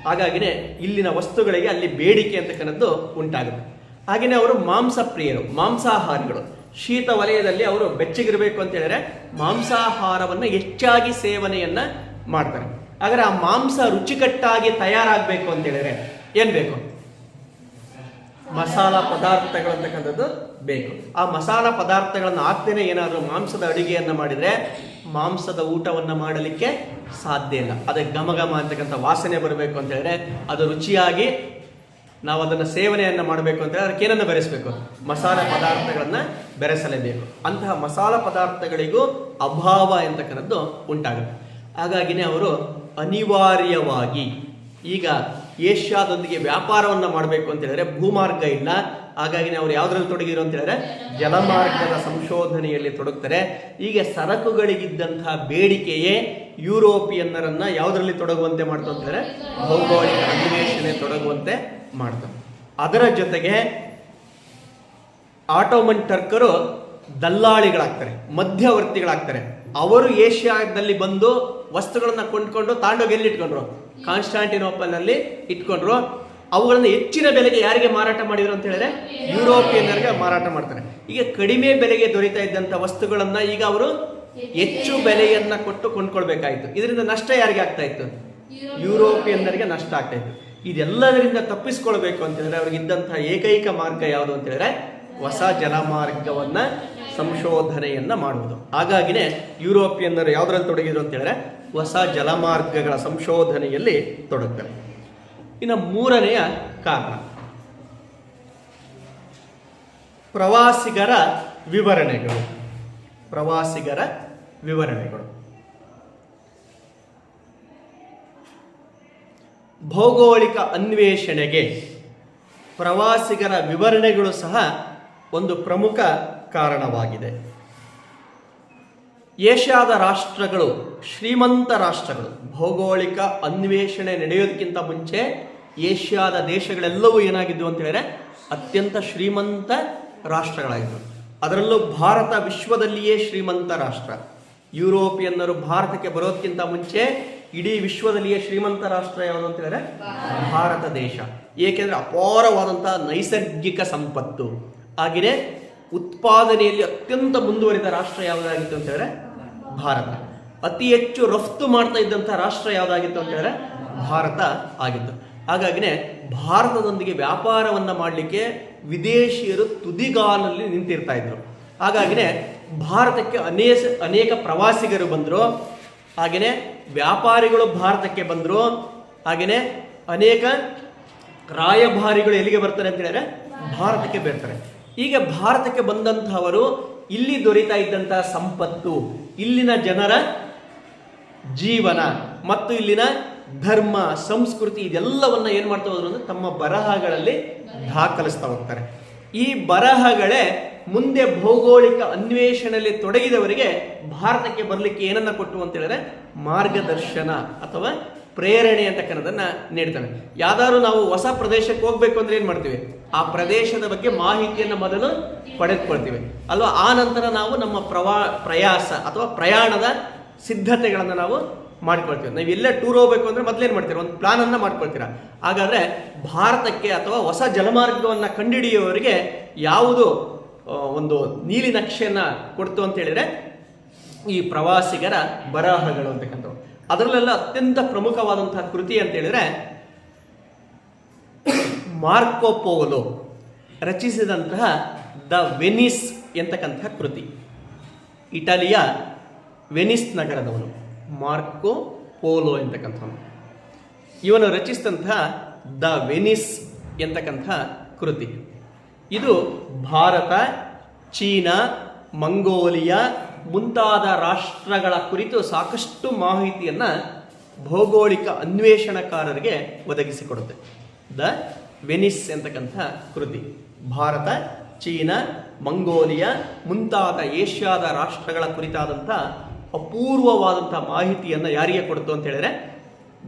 ಹಾಗಾಗಿನೇ ಇಲ್ಲಿನ ವಸ್ತುಗಳಿಗೆ ಅಲ್ಲಿ ಬೇಡಿಕೆ ಅಂತಕ್ಕಂಥದ್ದು ಉಂಟಾಗುತ್ತೆ. ಹಾಗೆಯೇ ಅವರು ಮಾಂಸ ಪ್ರಿಯರು, ಮಾಂಸಾಹಾರಿಗಳು. ಶೀತ ವಲಯದಲ್ಲಿ ಅವರು ಬೆಚ್ಚಗಿರಬೇಕು ಅಂತ ಹೇಳಿದ್ರೆ ಮಾಂಸಾಹಾರವನ್ನು ಹೆಚ್ಚಾಗಿ ಸೇವನೆಯನ್ನ ಮಾಡ್ತಾರೆ. ಹಾಗಾದ್ರೆ ಆ ಮಾಂಸ ರುಚಿಕಟ್ಟಾಗಿ ತಯಾರಾಗಬೇಕು ಅಂತ ಹೇಳಿದ್ರೆ ಏನ್ ಬೇಕು? ಮಸಾಲ ಪದಾರ್ಥಗಳು ಅಂತಕ್ಕಂಥದ್ದು ಬೇಕು. ಆ ಮಸಾಲ ಪದಾರ್ಥಗಳನ್ನು ಹಾಕ್ತೇನೆ ಏನಾದರೂ ಮಾಂಸದ ಅಡುಗೆಯನ್ನು ಮಾಡಿದರೆ ಮಾಂಸದ ಊಟವನ್ನು ಮಾಡಲಿಕ್ಕೆ ಸಾಧ್ಯ ಇಲ್ಲ. ಅದಕ್ಕೆ ಘಮ ಅಂತಕ್ಕಂಥ ವಾಸನೆ ಬರಬೇಕು ಅಂತ ಹೇಳಿದ್ರೆ, ಅದು ರುಚಿಯಾಗಿ ನಾವು ಅದನ್ನು ಸೇವನೆಯನ್ನು ಮಾಡಬೇಕು ಅಂತ ಹೇಳಿದ್ರೆ ಅದಕ್ಕೆ ಏನನ್ನು ಬೆರೆಸಬೇಕು? ಮಸಾಲ ಪದಾರ್ಥಗಳನ್ನು ಬೆರೆಸಲೇಬೇಕು. ಅಂತಹ ಮಸಾಲ ಪದಾರ್ಥಗಳಿಗೂ ಅಭಾವ ಎಂತಕ್ಕಂಥದ್ದು ಉಂಟಾಗುತ್ತೆ. ಹಾಗಾಗಿನೇ ಅವರು ಅನಿವಾರ್ಯವಾಗಿ ಈಗ ಏಷ್ಯಾದೊಂದಿಗೆ ವ್ಯಾಪಾರವನ್ನು ಮಾಡಬೇಕು ಅಂತ ಹೇಳಿದ್ರೆ ಭೂಮಾರ್ಗ ಇಲ್ಲ. ಹಾಗಾಗಿ ಅವರು ಯಾವುದರಲ್ಲಿ ತೊಡಗಿರೋ ಅಂತ ಹೇಳಿದ್ರೆ ಜಲಮಾರ್ಗದ ಸಂಶೋಧನೆಯಲ್ಲಿ ತೊಡಗ್ತಾರೆ. ಹೀಗೆ ಸರಕುಗಳಿಗಿದ್ದಂತಹ ಬೇಡಿಕೆಯೇ ಯುರೋಪಿಯನ್ನರನ್ನ ಯಾವುದರಲ್ಲಿ ತೊಡಗುವಂತೆ ಮಾಡ್ತಾರೆ ಅಂತ ಹೇಳಿದ್ರೆ ಭೌಗೋಳಿಕ ಅನ್ವೇಷಣೆ ತೊಡಗುವಂತೆ ಮಾಡ್ತಾರೆ. ಅದರ ಜೊತೆಗೆ ಆಟೋಮನ್ ಟರ್ಕರು ದಲ್ಲಾಳಿಗಳಾಗ್ತಾರೆ, ಮಧ್ಯವರ್ತಿಗಳಾಗ್ತಾರೆ. ಅವರು ಏಷ್ಯಾದಲ್ಲಿ ಬಂದು ವಸ್ತುಗಳನ್ನ ಕೊಂಡ್ಕೊಂಡು ತಾಂಡೋಗಿ ಎಲ್ಲಿ ಇಟ್ಕೊಂಡ್ರು? ಕಾನ್ಸ್ಟಾಂಟಿನೋಪಲ್ನಲ್ಲಿ ಇಟ್ಕೊಂಡ್ರು. ಅವುಗಳನ್ನು ಹೆಚ್ಚಿನ ಬೆಲೆಗೆ ಯಾರಿಗೆ ಮಾರಾಟ ಮಾಡಿದ್ರು ಅಂತ ಹೇಳಿದ್ರೆ ಯುರೋಪಿಯನ್ನರಿಗೆ ಮಾರಾಟ ಮಾಡ್ತಾರೆ. ಈಗ ಕಡಿಮೆ ಬೆಲೆಗೆ ದೊರೀತಾ ಇದ್ದಂಥ ವಸ್ತುಗಳನ್ನ ಈಗ ಅವರು ಹೆಚ್ಚು ಬೆಲೆಯನ್ನ ಕೊಟ್ಟು ಕೊಂಡ್ಕೊಳ್ಬೇಕಾಯ್ತು. ಇದರಿಂದ ನಷ್ಟ ಯಾರಿಗೆ ಆಗ್ತಾ ಇತ್ತು? ಯುರೋಪಿಯನ್ನರಿಗೆ ನಷ್ಟ ಆಗ್ತಾ ಇತ್ತು. ಇದೆಲ್ಲದರಿಂದ ತಪ್ಪಿಸ್ಕೊಳ್ಬೇಕು ಅಂತ ಹೇಳಿದ್ರೆ ಅವ್ರಿಗಿದ್ದಂತಹ ಏಕೈಕ ಮಾರ್ಗ ಯಾವುದು ಅಂತ ಹೇಳಿದ್ರೆ ಹೊಸ ಜಲಮಾರ್ಗವನ್ನ ಸಂಶೋಧನೆಯನ್ನ ಮಾಡುವುದು. ಹಾಗಾಗಿನೇ ಯುರೋಪಿಯನ್ನರು ಯಾವುದರಲ್ಲಿ ತೊಡಗಿದ್ರು ಅಂತ ಹೇಳಿದ್ರೆ ಹೊಸ ಜಲಮಾರ್ಗಗಳ ಸಂಶೋಧನೆಯಲ್ಲಿ ತೊಡಗ್ತಾರೆ. ಇನ್ನು ಮೂರನೆಯ ಕಾರಣ ಪ್ರವಾಸಿಗರ ವಿವರಣೆಗಳು. ಪ್ರವಾಸಿಗರ ವಿವರಣೆಗಳು ಭೌಗೋಳಿಕ ಅನ್ವೇಷಣೆಗೆ ಪ್ರವಾಸಿಗರ ವಿವರಣೆಗಳು ಸಹ ಒಂದು ಪ್ರಮುಖ ಕಾರಣವಾಗಿದೆ. ಏಷ್ಯಾದ ರಾಷ್ಟ್ರಗಳು ಶ್ರೀಮಂತ ರಾಷ್ಟ್ರಗಳು. ಭೌಗೋಳಿಕ ಅನ್ವೇಷಣೆ ನಡೆಯೋದಕ್ಕಿಂತ ಮುಂಚೆ ಏಷ್ಯಾದ ದೇಶಗಳೆಲ್ಲವೂ ಏನಾಗಿದ್ವು ಅಂತ ಹೇಳಿದ್ರೆ ಅತ್ಯಂತ ಶ್ರೀಮಂತ ರಾಷ್ಟ್ರಗಳಾಗಿದ್ವು. ಅದರಲ್ಲೂ ಭಾರತ ವಿಶ್ವದಲ್ಲಿಯೇ ಶ್ರೀಮಂತ ರಾಷ್ಟ್ರ. ಯುರೋಪಿಯನ್ನರು ಭಾರತಕ್ಕೆ ಬರೋದಕ್ಕಿಂತ ಮುಂಚೆ ಇಡೀ ವಿಶ್ವದಲ್ಲಿಯೇ ಶ್ರೀಮಂತ ರಾಷ್ಟ್ರ ಯಾವುದು ಅಂತ ಹೇಳಿದ್ರೆ ಭಾರತ ದೇಶ. ಏಕೆಂದ್ರೆ ಅಪಾರವಾದಂತಹ ನೈಸರ್ಗಿಕ ಸಂಪತ್ತು. ಹಾಗೆಯೇ ಉತ್ಪಾದನೆಯಲ್ಲಿ ಅತ್ಯಂತ ಮುಂದುವರಿದ ರಾಷ್ಟ್ರ ಯಾವುದಾಗಿತ್ತು ಅಂತ ಹೇಳಿದ್ರೆ ಭಾರತ. ಅತಿ ಹೆಚ್ಚು ರಫ್ತು ಮಾಡ್ತಾ ಇದ್ದಂತಹ ರಾಷ್ಟ್ರ ಯಾವುದಾಗಿತ್ತು ಅಂತ ಹೇಳಿದ್ರೆ ಭಾರತ ಆಗಿತ್ತು. ಹಾಗಾಗಿನೇ ಭಾರತದೊಂದಿಗೆ ವ್ಯಾಪಾರವನ್ನ ಮಾಡಲಿಕ್ಕೆ ವಿದೇಶಿಯರು ತುದಿಗಾಲಲ್ಲಿ ನಿಂತಿರ್ತಾ ಇದ್ರು. ಹಾಗಾಗಿನೇ ಭಾರತಕ್ಕೆ ಅನೇಕ ಪ್ರವಾಸಿಗರು ಬಂದರು. ಹಾಗೆಯೇ ವ್ಯಾಪಾರಿಗಳು ಭಾರತಕ್ಕೆ ಬಂದರು. ಹಾಗೆಯೇ ಅನೇಕ ರಾಯಭಾರಿಗಳು ಎಲ್ಲಿಗೆ ಬರ್ತಾರೆ ಅಂತ ಹೇಳಿದ್ರೆ ಭಾರತಕ್ಕೆ ಬರ್ತಾರೆ. ಈಗ ಭಾರತಕ್ಕೆ ಬಂದಂತಹವರು ಇಲ್ಲಿ ದೊರೀತಾ ಇದ್ದಂತಹ ಸಂಪತ್ತು, ಇಲ್ಲಿನ ಜನರ ಜೀವನ ಮತ್ತು ಇಲ್ಲಿನ ಧರ್ಮ ಸಂಸ್ಕೃತಿ ಇದೆಲ್ಲವನ್ನ ಏನ್ ಮಾಡ್ತಾ ಹೋದ್ರು ಅಂದ್ರೆ ತಮ್ಮ ಬರಹಗಳಲ್ಲಿ ದಾಖಲಿಸ್ತಾ ಹೋಗ್ತಾರೆ. ಈ ಬರಹಗಳೇ ಮುಂದೆ ಭೌಗೋಳಿಕ ಅನ್ವೇಷಣೆಯಲ್ಲಿ ತೊಡಗಿದವರಿಗೆ ಭಾರತಕ್ಕೆ ಬರಲಿಕ್ಕೆ ಏನನ್ನ ಕೊಟ್ಟು ಅಂತ ಹೇಳಿದ್ರೆ ಮಾರ್ಗದರ್ಶನ ಅಥವಾ ಪ್ರೇರಣೆ ಅಂತಕ್ಕನ್ನೋದನ್ನ ನೀಡ್ತವೆ. ಯಾವ್ದಾದ್ರು ನಾವು ಹೊಸ ಪ್ರದೇಶಕ್ಕೆ ಹೋಗ್ಬೇಕು ಅಂದ್ರೆ ಏನ್ ಮಾಡ್ತೀವಿ? ಆ ಪ್ರದೇಶದ ಬಗ್ಗೆ ಮಾಹಿತಿಯನ್ನು ಮೊದಲು ಪಡೆದುಕೊಳ್ತೀವಿ ಅಲ್ವಾ. ಆ ನಂತರ ನಾವು ನಮ್ಮ ಪ್ರಯಾಸ ಅಥವಾ ಪ್ರಯಾಣದ ಸಿದ್ಧತೆಗಳನ್ನು ನಾವು ಮಾಡ್ಕೊಳ್ತೀವಿ. ನಾವು ಎಲ್ಲೇ ಟೂರ್ ಹೋಗ್ಬೇಕು ಅಂದ್ರೆ ಮೊದಲೇನು ಮಾಡ್ತೀರಾ? ಒಂದು ಪ್ಲಾನ್ ಅನ್ನ ಮಾಡ್ಕೊಳ್ತೀರಾ. ಹಾಗಾದ್ರೆ ಭಾರತಕ್ಕೆ ಅಥವಾ ಹೊಸ ಜಲಮಾರ್ಗವನ್ನ ಕಂಡುಹಿಡಿಯುವವರಿಗೆ ಯಾವುದು ಒಂದು ನೀಲಿ ನಕ್ಷೆಯನ್ನ ಕೊಡ್ತು ಅಂತ ಹೇಳಿದ್ರೆ ಈ ಪ್ರವಾಸಿಗರ ಬರಹಗಳು ಅಂತಕ್ಕಂಥವು. ಅದರಲ್ಲೆಲ್ಲ ಅತ್ಯಂತ ಪ್ರಮುಖವಾದಂತಹ ಕೃತಿ ಅಂತ ಹೇಳಿದ್ರೆ ಮಾರ್ಕೋ ಪೋಲೋ ರಚಿಸಿದಂತಹ ದ ವೆನಿಸ್ ಎಂತಕ್ಕಂತಹ ಕೃತಿ. ಇಟಲಿಯ ವೆನಿಸ್ ನಗರದವನು ಮಾರ್ಕೋ ಪೋಲೋ ಎಂತಕ್ಕಂಥವನು. ಇವನು ರಚಿಸಿದಂತಹ ದ ವೆನಿಸ್ ಎಂತಕ್ಕಂಥ ಕೃತಿ. ಇದು ಭಾರತ, ಚೀನಾ, ಮಂಗೋಲಿಯಾ ಮುಂತಾದ ರಾಷ್ಟ್ರಗಳ ಕುರಿತು ಸಾಕಷ್ಟು ಮಾಹಿತಿಯನ್ನು ಭೌಗೋಳಿಕ ಅನ್ವೇಷಣಕಾರರಿಗೆ ಒದಗಿಸಿಕೊಡುತ್ತೆ. ದ ವೆನಿಸ್ ಎಂತಕ್ಕಂಥ ಕೃತಿ ಭಾರತ, ಚೀನಾ, ಮಂಗೋಲಿಯಾ ಮುಂತಾದ ಏಷ್ಯಾದ ರಾಷ್ಟ್ರಗಳ ಕುರಿತಾದಂಥ ಅಪೂರ್ವವಾದಂಥ ಮಾಹಿತಿಯನ್ನು ಯಾರಿಗೆ ಕೊಡ್ತು ಅಂತ ಹೇಳಿದ್ರೆ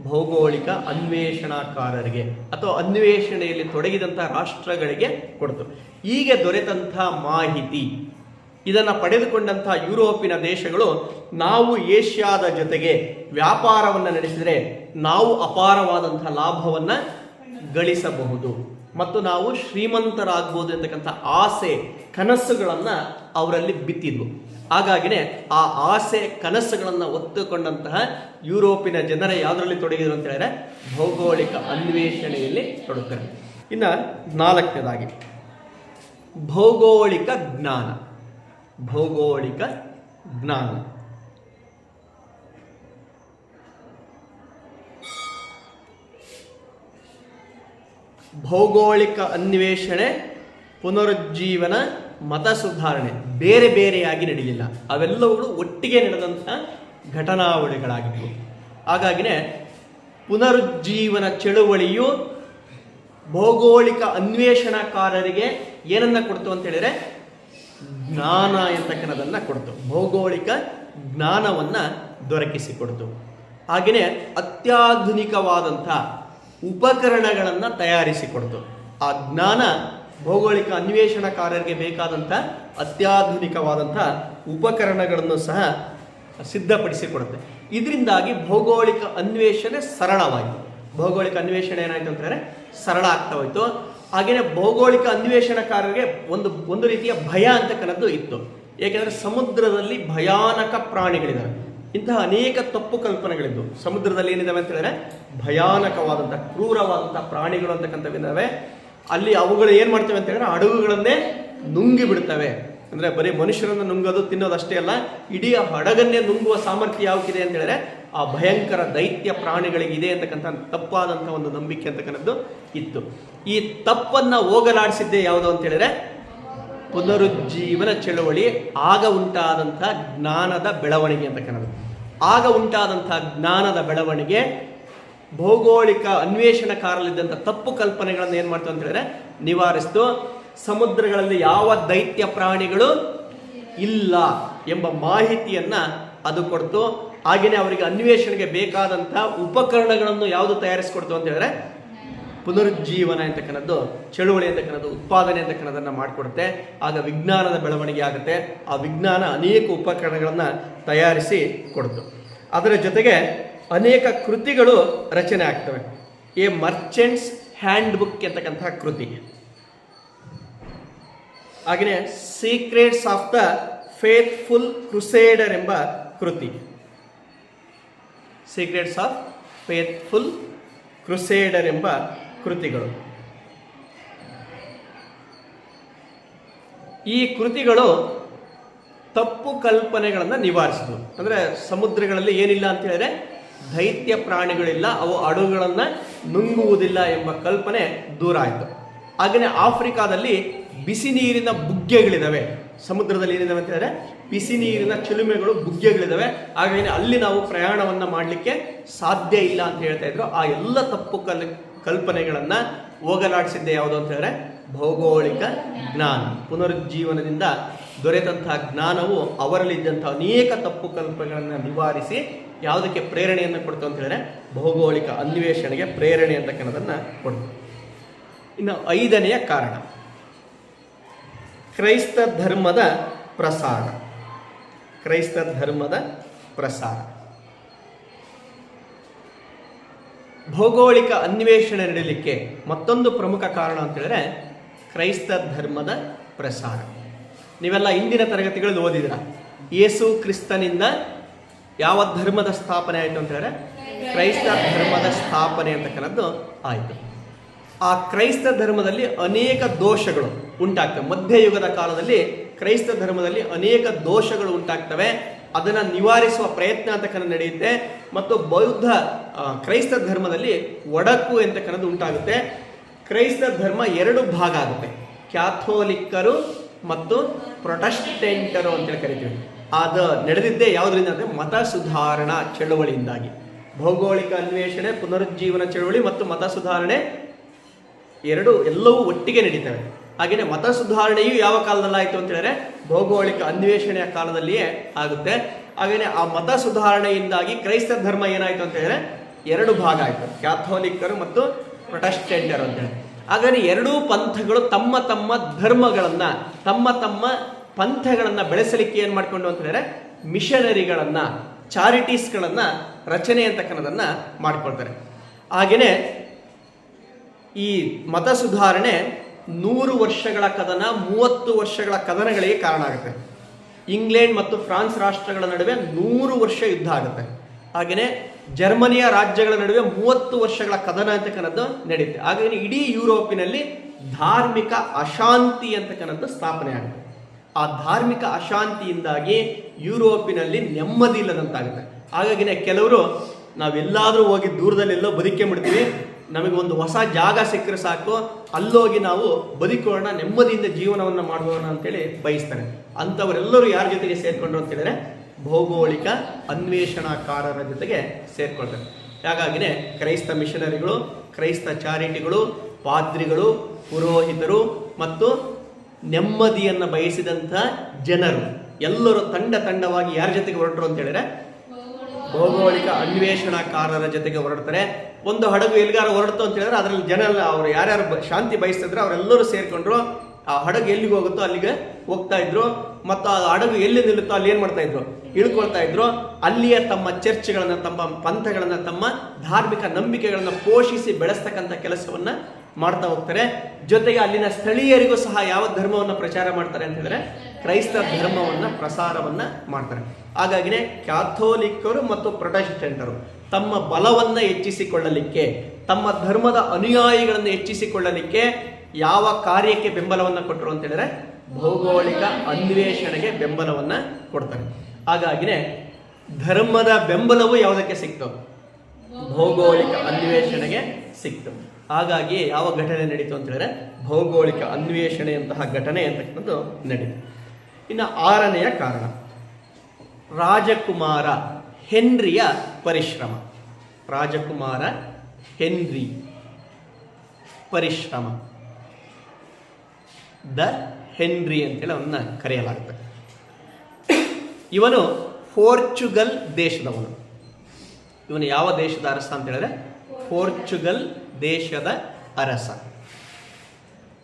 ಭೌಗೋಳಿಕ ಅನ್ವೇಷಣಾಕಾರರಿಗೆ ಅಥವಾ ಅನ್ವೇಷಣೆಯಲ್ಲಿ ತೊಡಗಿದಂಥ ರಾಷ್ಟ್ರಗಳಿಗೆ ಕೊಡ್ತು. ಹೀಗೆ ದೊರೆತಂಥ ಮಾಹಿತಿ ಇದನ್ನು ಪಡೆದುಕೊಂಡಂತಹ ಯುರೋಪಿನ ದೇಶಗಳು ನಾವು ಏಷ್ಯಾದ ಜೊತೆಗೆ ವ್ಯಾಪಾರವನ್ನು ನಡೆಸಿದರೆ ನಾವು ಅಪಾರವಾದಂತಹ ಲಾಭವನ್ನು ಗಳಿಸಬಹುದು. ಮತ್ತು ನಾವು ಶ್ರೀಮಂತರಾಗ್ಬೋದು ಅಂತಕ್ಕಂಥ ಆಸೆ ಕನಸುಗಳನ್ನು ಅವರಲ್ಲಿ ಬಿತ್ತಿದ್ವು. ಹಾಗಾಗಿನೇ ಆ ಆಸೆ ಕನಸುಗಳನ್ನು ಒತ್ತುಕೊಂಡಂತಹ ಯುರೋಪಿನ ಜನರ ಯಾವುದರಲ್ಲಿ ತೊಡಗಿದ್ರು ಅಂತ ಹೇಳಿದ್ರೆ ಭೌಗೋಳಿಕ ಅನ್ವೇಷಣೆಯಲ್ಲಿ ತೊಡಗ್ತಾರೆ. ಇನ್ನು 4ನೇದಾಗಿ ಭೌಗೋಳಿಕ ಜ್ಞಾನ. ಭೌಗೋಳಿಕ ಜ್ಞಾನ ಭೌಗೋಳಿಕ ಅನ್ವೇಷಣೆ, ಪುನರುಜ್ಜೀವನ, ಮತ ಸುಧಾರಣೆ ಬೇರೆ ಬೇರೆಯಾಗಿ ನಡೆಯಲಿಲ್ಲ. ಅವೆಲ್ಲವುಗಳು ಒಟ್ಟಿಗೆ ನಡೆದಂತಹ ಘಟನಾವಳಿಗಳಾಗಿದ್ದವು. ಹಾಗಾಗಿನೇ ಪುನರುಜ್ಜೀವನ ಚಳುವಳಿಯು ಭೌಗೋಳಿಕ ಅನ್ವೇಷಣಕಾರರಿಗೆ ಏನನ್ನ ಕೊಡ್ತು ಅಂತ ಹೇಳಿದ್ರೆ ಜ್ಞಾನ ಎಂತಕ್ಕನ್ನೋದನ್ನು ಕೊಡ್ತು. ಭೌಗೋಳಿಕ ಜ್ಞಾನವನ್ನು ದೊರಕಿಸಿಕೊಡ್ತು. ಹಾಗೆಯೇ ಅತ್ಯಾಧುನಿಕವಾದಂಥ ಉಪಕರಣಗಳನ್ನು ತಯಾರಿಸಿಕೊಡ್ತು. ಆ ಜ್ಞಾನ ಭೌಗೋಳಿಕ ಅನ್ವೇಷಣಕಾರರಿಗೆ ಬೇಕಾದಂಥ ಅತ್ಯಾಧುನಿಕವಾದಂಥ ಉಪಕರಣಗಳನ್ನು ಸಹ ಸಿದ್ಧಪಡಿಸಿಕೊಡುತ್ತೆ. ಇದರಿಂದಾಗಿ ಭೌಗೋಳಿಕ ಅನ್ವೇಷಣೆ ಸರಳವಾಯಿತು. ಭೌಗೋಳಿಕ ಅನ್ವೇಷಣೆ ಏನಾಯಿತು ಅಂತಂದರೆ ಸರಳ ಆಗ್ತಾ ಹೋಯಿತು. ಹಾಗೆಯೇ ಭೌಗೋಳಿಕ ಅನ್ವೇಷಣಕಾರರಿಗೆ ಒಂದು ರೀತಿಯ ಭಯ ಅಂತಕ್ಕನ್ನದ್ದು ಇತ್ತು. ಏಕೆಂದರೆ ಸಮುದ್ರದಲ್ಲಿ ಭಯಾನಕ ಪ್ರಾಣಿಗಳಿದ್ದಾವೆ. ಇಂತಹ ಅನೇಕ ತಪ್ಪು ಕಲ್ಪನೆಗಳಿದ್ದವು. ಸಮುದ್ರದಲ್ಲಿ ಏನಿದಾವೆ ಅಂತ ಹೇಳಿದ್ರೆ ಭಯಾನಕವಾದಂಥ ಕ್ರೂರವಾದಂಥ ಪ್ರಾಣಿಗಳು ಅಂತಕ್ಕಂಥವಿದ್ದಾವೆ. ಅಲ್ಲಿ ಅವುಗಳು ಏನು ಮಾಡ್ತವೆ ಅಂತ ಹೇಳಿದ್ರೆ ಹಡಗುಗಳನ್ನೇ ನುಂಗಿ ಬಿಡ್ತವೆ. ಅಂದರೆ ಬರೀ ಮನುಷ್ಯರನ್ನು ನುಂಗೋದು ತಿನ್ನೋದು ಅಷ್ಟೇ ಅಲ್ಲ, ಇಡೀ ಹಡಗನ್ನೇ ನುಂಗುವ ಸಾಮರ್ಥ್ಯ ಯಾವಕ್ಕಿದೆ ಅಂತ ಹೇಳಿದ್ರೆ ಆ ಭಯಂಕರ ದೈತ್ಯ ಪ್ರಾಣಿಗಳಿಗೆ ಇದೆ ಅಂತಕ್ಕಂಥ ತಪ್ಪಾದಂಥ ಒಂದು ನಂಬಿಕೆ ಅಂತಕ್ಕಂಥದ್ದು ಇತ್ತು. ಈ ತಪ್ಪನ್ನು ಹೋಗಲಾಡಿಸಿದ್ದೇ ಯಾವುದು ಅಂತ ಹೇಳಿದ್ರೆ ಪುನರುಜ್ಜೀವನ ಚಳುವಳಿ. ಆಗ ಉಂಟಾದಂಥ ಜ್ಞಾನದ ಬೆಳವಣಿಗೆ ಅಂತಕ್ಕನ್ನೋದು. ಆಗ ಉಂಟಾದಂಥ ಜ್ಞಾನದ ಬೆಳವಣಿಗೆ ಭೌಗೋಳಿಕ ಅನ್ವೇಷಣಕಾರರಲ್ಲಿದ್ದಂಥ ತಪ್ಪು ಕಲ್ಪನೆಗಳನ್ನು ಏನು ಮಾಡ್ತು ಅಂತ ಹೇಳಿದ್ರೆ ನಿವಾರಿಸ್ತು. ಸಮುದ್ರಗಳಲ್ಲಿ ಯಾವ ದೈತ್ಯ ಪ್ರಾಣಿಗಳು ಇಲ್ಲ ಎಂಬ ಮಾಹಿತಿಯನ್ನು ಅದು ಕೊಡ್ತು. ಹಾಗೆಯೇ ಅವರಿಗೆ ಅನ್ವೇಷಣೆಗೆ ಬೇಕಾದಂಥ ಉಪಕರಣಗಳನ್ನು ಯಾವುದು ತಯಾರಿಸಿಕೊಡ್ತು ಅಂತ ಹೇಳಿದ್ರೆ ಪುನರುಜ್ಜೀವನ ಅಂತಕ್ಕನ್ನೋದು, ಚಳುವಳಿ ಅಂತಕ್ಕನ್ನೋದು, ಉತ್ಪಾದನೆ ಅಂತಕ್ಕನ್ನೋದನ್ನು ಮಾಡಿಕೊಡುತ್ತೆ. ಆಗ ವಿಜ್ಞಾನದ ಬೆಳವಣಿಗೆ ಆಗುತ್ತೆ. ಆ ವಿಜ್ಞಾನ ಅನೇಕ ಉಪಕರಣಗಳನ್ನು ತಯಾರಿಸಿ ಕೊಡ್ತು. ಅದರ ಜೊತೆಗೆ ಅನೇಕ ಕೃತಿಗಳು ರಚನೆ ಆಗ್ತವೆ. ಎ ಮರ್ಚೆಂಟ್ಸ್ ಹ್ಯಾಂಡ್ ಬುಕ್ ಅಂತಕ್ಕಂಥ ಕೃತಿ, ಹಾಗೆಯೇ ಸೀಕ್ರೆಟ್ಸ್ ಆಫ್ ದ ಫೇತ್ಫುಲ್ ಕ್ರುಸೇಡರ್ ಎಂಬ ಕೃತಿ. ಸೀಕ್ರೆಟ್ಸ್ ಆಫ್ ಫೇತ್ಫುಲ್ ಕ್ರುಸೇಡರ್ ಎಂಬ ಕೃತಿಗಳು. ಈ ಕೃತಿಗಳು ತಪ್ಪು ಕಲ್ಪನೆಗಳನ್ನು ನಿವಾರಿಸಿದವು. ಅಂದರೆ ಸಮುದ್ರಗಳಲ್ಲಿ ಏನಿಲ್ಲ ಅಂತ ಹೇಳಿದ್ರೆ ದೈತ್ಯ ಪ್ರಾಣಿಗಳಿಲ್ಲ, ಅವು ಹಡಗುಗಳನ್ನು ನುಂಗುವುದಿಲ್ಲ ಎಂಬ ಕಲ್ಪನೆ ದೂರ ಆಯಿತು. ಹಾಗೆಯೇ ಆಫ್ರಿಕಾದಲ್ಲಿ ಬಿಸಿ ನೀರಿನ ಬುಗ್ಗೆಗಳಿದ್ದಾವೆ. ಸಮುದ್ರದಲ್ಲಿ ಏನಿದಾವೆ ಅಂತ ಹೇಳಿದ್ರೆ ಬಿಸಿ ನೀರಿನ ಚಿಲುಮೆಗಳು, ಬುಗ್ಗೆಗಳಿದ್ದಾವೆ. ಹಾಗಾಗಿ ಅಲ್ಲಿ ನಾವು ಪ್ರಯಾಣವನ್ನು ಮಾಡಲಿಕ್ಕೆ ಸಾಧ್ಯ ಇಲ್ಲ ಅಂತ ಹೇಳ್ತಾ ಇದ್ರು. ಆ ಎಲ್ಲ ತಪ್ಪು ಕಲ್ಪನೆಗಳನ್ನು ಹೋಗಲಾಡಿಸಿದ್ದೆ ಯಾವುದು ಅಂತ ಹೇಳಿದ್ರೆ ಭೌಗೋಳಿಕ ಜ್ಞಾನ. ಪುನರುಜ್ಜೀವನದಿಂದ ದೊರೆತಂತಹ ಜ್ಞಾನವು ಅವರಲ್ಲಿದ್ದಂಥ ಅನೇಕ ತಪ್ಪು ಕಲ್ಪನೆಗಳನ್ನು ನಿವಾರಿಸಿ ಯಾವುದಕ್ಕೆ ಪ್ರೇರಣೆಯನ್ನು ಕೊಡ್ತು ಅಂತ ಹೇಳಿದ್ರೆ ಭೌಗೋಳಿಕ ಅನ್ವೇಷಣೆಗೆ ಪ್ರೇರಣೆ ಅಂತಕ್ಕನ್ನೋದನ್ನು ಕೊಡ್ತು. ಇನ್ನು 5ನೆಯ ಕಾರಣ ಕ್ರೈಸ್ತ ಧರ್ಮದ ಪ್ರಸಾರ. ಕ್ರೈಸ್ತ ಧರ್ಮದ ಪ್ರಸಾರ. ಭೌಗೋಳಿಕ ಅನ್ವೇಷಣೆ ನಡೆಯಲಿಕ್ಕೆ ಮತ್ತೊಂದು ಪ್ರಮುಖ ಕಾರಣ ಅಂತ ಹೇಳಿದ್ರೆ ಕ್ರೈಸ್ತ ಧರ್ಮದ ಪ್ರಸಾರ. ನೀವೆಲ್ಲ ಇಂದಿನ ತರಗತಿಗಳಲ್ಲಿ ಓದಿದಿರ. ಯೇಸು ಕ್ರಿಸ್ತನಿಂದ ಯಾವ ಧರ್ಮದ ಸ್ಥಾಪನೆ ಆಯಿತು ಅಂತ ಹೇಳಿದ್ರೆ ಕ್ರೈಸ್ತ ಧರ್ಮದ ಸ್ಥಾಪನೆ ಅಂತಕ್ಕನ್ನದ್ದು ಆಯಿತು. ಆ ಕ್ರೈಸ್ತ ಧರ್ಮದಲ್ಲಿ ಅನೇಕ ದೋಷಗಳು ಉಂಟಾಗ್ತವೆ. ಮಧ್ಯಯುಗದ ಕಾಲದಲ್ಲಿ ಕ್ರೈಸ್ತ ಧರ್ಮದಲ್ಲಿ ಅನೇಕ ದೋಷಗಳು ಉಂಟಾಗ್ತವೆ. ಅದನ್ನು ನಿವಾರಿಸುವ ಪ್ರಯತ್ನ ಅಂತಕ್ಕನ್ನ ನಡೆಯುತ್ತೆ. ಮತ್ತು ಬೌದ್ಧ ಕ್ರೈಸ್ತ ಧರ್ಮದಲ್ಲಿ ಒಡಕು ಅಂತಕ್ಕನ್ನೋದು ಉಂಟಾಗುತ್ತೆ. ಕ್ರೈಸ್ತ ಧರ್ಮ 2 ಭಾಗ ಆಗುತ್ತೆ, ಕ್ಯಾಥೋಲಿಕ್ಕರು ಮತ್ತು ಪ್ರೊಟೆಸ್ಟೆಂಟರು ಅಂತೇಳಿ ಕರಿತೀವಿ. ಅದು ನಡೆದಿದ್ದೇ ಯಾವುದರಿಂದ ಅಂದರೆ ಮತ ಸುಧಾರಣಾ ಚಳುವಳಿಯಿಂದಾಗಿ. ಭೌಗೋಳಿಕ ಅನ್ವೇಷಣೆ, ಪುನರುಜ್ಜೀವನ ಚಳುವಳಿ ಮತ್ತು ಮತ ಸುಧಾರಣೆ ಎಲ್ಲವೂ ಒಟ್ಟಿಗೆ ನಡೀತವೆ. ಹಾಗೆಯೇ ಮತ ಸುಧಾರಣೆಯು ಯಾವ ಕಾಲದಲ್ಲಿ ಆಯಿತು ಅಂತ ಹೇಳಿದ್ರೆ ಭೌಗೋಳಿಕ ಅನ್ವೇಷಣೆಯ ಕಾಲದಲ್ಲಿಯೇ ಆಗುತ್ತೆ. ಹಾಗೆಯೇ ಆ ಮತ ಸುಧಾರಣೆಯಿಂದಾಗಿ ಕ್ರೈಸ್ತ ಧರ್ಮ ಏನಾಯಿತು ಅಂತ ಹೇಳಿದ್ರೆ 2 ಭಾಗ ಆಯಿತು, ಕ್ಯಾಥೋಲಿಕ್ಕರು ಮತ್ತು ಪ್ರೊಟೆಸ್ಟೆಂಟರು ಅಂತೇಳಿ. ಹಾಗಾಗಿ 2 ಪಂಥಗಳು ತಮ್ಮ ತಮ್ಮ ಧರ್ಮಗಳನ್ನು, ತಮ್ಮ ತಮ್ಮ ಪಂಥಗಳನ್ನು ಬೆಳೆಸಲಿಕ್ಕೆ ಏನು ಮಾಡಿಕೊಂಡು ಅಂತ ಹೇಳಿದ್ರೆ ಮಿಷನರಿಗಳನ್ನು, ಚಾರಿಟೀಸ್ಗಳನ್ನು ರಚನೆ ಅಂತಕ್ಕನ್ನೋದನ್ನು ಮಾಡಿಕೊಳ್ತಾರೆ. ಹಾಗೆಯೇ ಈ ಮತ ಸುಧಾರಣೆ 100 ವರ್ಷಗಳ ಕದನ, 30 ವರ್ಷಗಳ ಕದನಗಳಿಗೆ ಕಾರಣ ಆಗುತ್ತೆ. ಇಂಗ್ಲೆಂಡ್ ಮತ್ತು ಫ್ರಾನ್ಸ್ ರಾಷ್ಟ್ರಗಳ ನಡುವೆ 100 ವರ್ಷ ಯುದ್ಧ ಆಗುತ್ತೆ. ಹಾಗೆಯೇ ಜರ್ಮನಿಯ ರಾಜ್ಯಗಳ ನಡುವೆ 30 ವರ್ಷಗಳ ಕದನ ಅಂತಕ್ಕನ್ನೋದು ನಡೆಯುತ್ತೆ. ಹಾಗಾಗಿ ಇಡೀ ಯುರೋಪಿನಲ್ಲಿ ಧಾರ್ಮಿಕ ಅಶಾಂತಿ ಅಂತಕ್ಕನ್ನೋದು ಸ್ಥಾಪನೆ ಆಗುತ್ತೆ. ಆ ಧಾರ್ಮಿಕ ಅಶಾಂತಿಯಿಂದಾಗಿ ಯುರೋಪಿನಲ್ಲಿ ನೆಮ್ಮದಿ ಇಲ್ಲದಂತಾಗುತ್ತೆ. ಹಾಗಾಗಿನೇ ಕೆಲವರು ನಾವೆಲ್ಲಾದರೂ ಹೋಗಿ ದೂರದಲ್ಲೆಲ್ಲೋ ಬದುಕೊಂಡ್ಬಿಡ್ತೀವಿ, ನಮಗೆ ಒಂದು ಹೊಸ ಜಾಗ ಸಿಕ್ಕರೆ ಸಾಕು, ಅಲ್ಲೋಗಿ ನಾವು ಬದುಕೋಣ, ನೆಮ್ಮದಿಯಿಂದ ಜೀವನವನ್ನು ಮಾಡೋಣ ಅಂತೇಳಿ ಬಯಸ್ತಾರೆ. ಅಂಥವರೆಲ್ಲರೂ ಯಾರ ಜೊತೆಗೆ ಸೇರ್ಕೊಂಡ್ರು ಅಂತ ಹೇಳಿದ್ರೆ ಭೌಗೋಳಿಕ ಅನ್ವೇಷಣಾಕಾರರ ಜೊತೆಗೆ ಸೇರ್ಕೊಳ್ತಾರೆ. ಹಾಗಾಗಿನೇ ಕ್ರೈಸ್ತ ಮಿಷನರಿಗಳು, ಕ್ರೈಸ್ತ ಚಾರಿಟಿಗಳು, ಪಾದ್ರಿಗಳು, ಪುರೋಹಿತರು ಮತ್ತು ನೆಮ್ಮದಿಯನ್ನು ಬಯಸಿದಂಥ ಜನರು ಎಲ್ಲರೂ ತಂಡವಾಗಿ ಯಾರ ಜೊತೆಗೆ ಹೊರಟರು ಅಂತ ಹೇಳಿದ್ರೆ ಭೌಗೋಳಿಕ ಅನ್ವೇಷಣಾಕಾರರ ಜೊತೆಗೆ ಹೊರಡ್ತಾರೆ. ಒಂದು ಹಡಗು ಎಲ್ಲಿಗಾರ ಹೊರಡ್ತು ಅಂತ ಹೇಳಿದ್ರೆ ಅದರಲ್ಲಿ ಜನ ಅವರು ಯಾರ್ಯಾರು ಶಾಂತಿ ಬಯಸ್ತಿದ್ರು ಅವರೆಲ್ಲರೂ ಸೇರ್ಕೊಂಡ್ರು. ಆ ಹಡಗು ಎಲ್ಲಿಗೆ ಹೋಗುತ್ತೋ ಅಲ್ಲಿಗೆ ಹೋಗ್ತಾ ಇದ್ರು. ಮತ್ತು ಆ ಹಡಗು ಎಲ್ಲಿ ನಿಲ್ಲುತ್ತೋ ಅಲ್ಲಿ ಏನು ಮಾಡ್ತಾ ಇದ್ರು, ಇಳ್ಕೊಳ್ತಾ ಇದ್ರು. ಅಲ್ಲಿಯ ತಮ್ಮ ಚರ್ಚ್ಗಳನ್ನು, ತಮ್ಮ ಪಂಥಗಳನ್ನು, ತಮ್ಮ ಧಾರ್ಮಿಕ ನಂಬಿಕೆಗಳನ್ನು ಪೋಷಿಸಿ ಬೆಳೆಸ್ತಕ್ಕಂಥ ಕೆಲಸವನ್ನ ಮಾಡ್ತಾ ಹೋಗ್ತಾರೆ. ಜೊತೆಗೆ ಅಲ್ಲಿನ ಸ್ಥಳೀಯರಿಗೂ ಸಹ ಯಾವ ಧರ್ಮವನ್ನು ಪ್ರಚಾರ ಮಾಡ್ತಾರೆ ಅಂತ ಹೇಳಿದ್ರೆ ಕ್ರೈಸ್ತ ಧರ್ಮವನ್ನ ಪ್ರಸಾರವನ್ನ ಮಾಡ್ತಾರೆ. ಹಾಗಾಗಿನೇ ಕ್ಯಾಥೋಲಿಕ್ಕರು ಮತ್ತು ಪ್ರೊಟೆಸ್ಟೆಂಟರು ತಮ್ಮ ಬಲವನ್ನ ಹೆಚ್ಚಿಸಿಕೊಳ್ಳಲಿಕ್ಕೆ, ತಮ್ಮ ಧರ್ಮದ ಅನುಯಾಯಿಗಳನ್ನು ಹೆಚ್ಚಿಸಿಕೊಳ್ಳಲಿಕ್ಕೆ ಯಾವ ಕಾರ್ಯಕ್ಕೆ ಬೆಂಬಲವನ್ನ ಕೊಟ್ಟರು ಅಂತ ಹೇಳಿದ್ರೆ ಭೌಗೋಳಿಕ ಅನ್ವೇಷಣೆಗೆ ಬೆಂಬಲವನ್ನ ಕೊಡ್ತಾರೆ. ಹಾಗಾಗಿನೇ ಧರ್ಮದ ಬೆಂಬಲವು ಯಾವುದಕ್ಕೆ ಸಿಕ್ತು? ಭೌಗೋಳಿಕ ಅನ್ವೇಷಣೆಗೆ ಸಿಕ್ತು. ಹಾಗಾಗಿ ಯಾವ ಘಟನೆ ನಡೀತು ಅಂತ ಹೇಳಿದ್ರೆ ಭೌಗೋಳಿಕ ಅನ್ವೇಷಣೆಯಂತಹ ಘಟನೆ ಅಂತಕ್ಕಂಥದ್ದು ನಡೀತು. ಇನ್ನು 6ನೆಯ ಕಾರಣ ರಾಜಕುಮಾರ ಹೆನ್ರಿಯ ಪರಿಶ್ರಮ. ರಾಜಕುಮಾರ ಹೆನ್ರಿ ಪರಿಶ್ರಮ, ದ ಹೆನ್ರಿ ಅಂತೇಳಿ ಅವನ್ನ ಕರೆಯಲಾಗುತ್ತೆ. ಇವನು ಪೋರ್ಚುಗಲ್ ದೇಶದವನು. ಇವನು ಯಾವ ದೇಶದ ಅರಸ ಅಂತ ಹೇಳಿದ್ರೆ ಪೋರ್ಚುಗಲ್ ದೇಶದ ಅರಸ.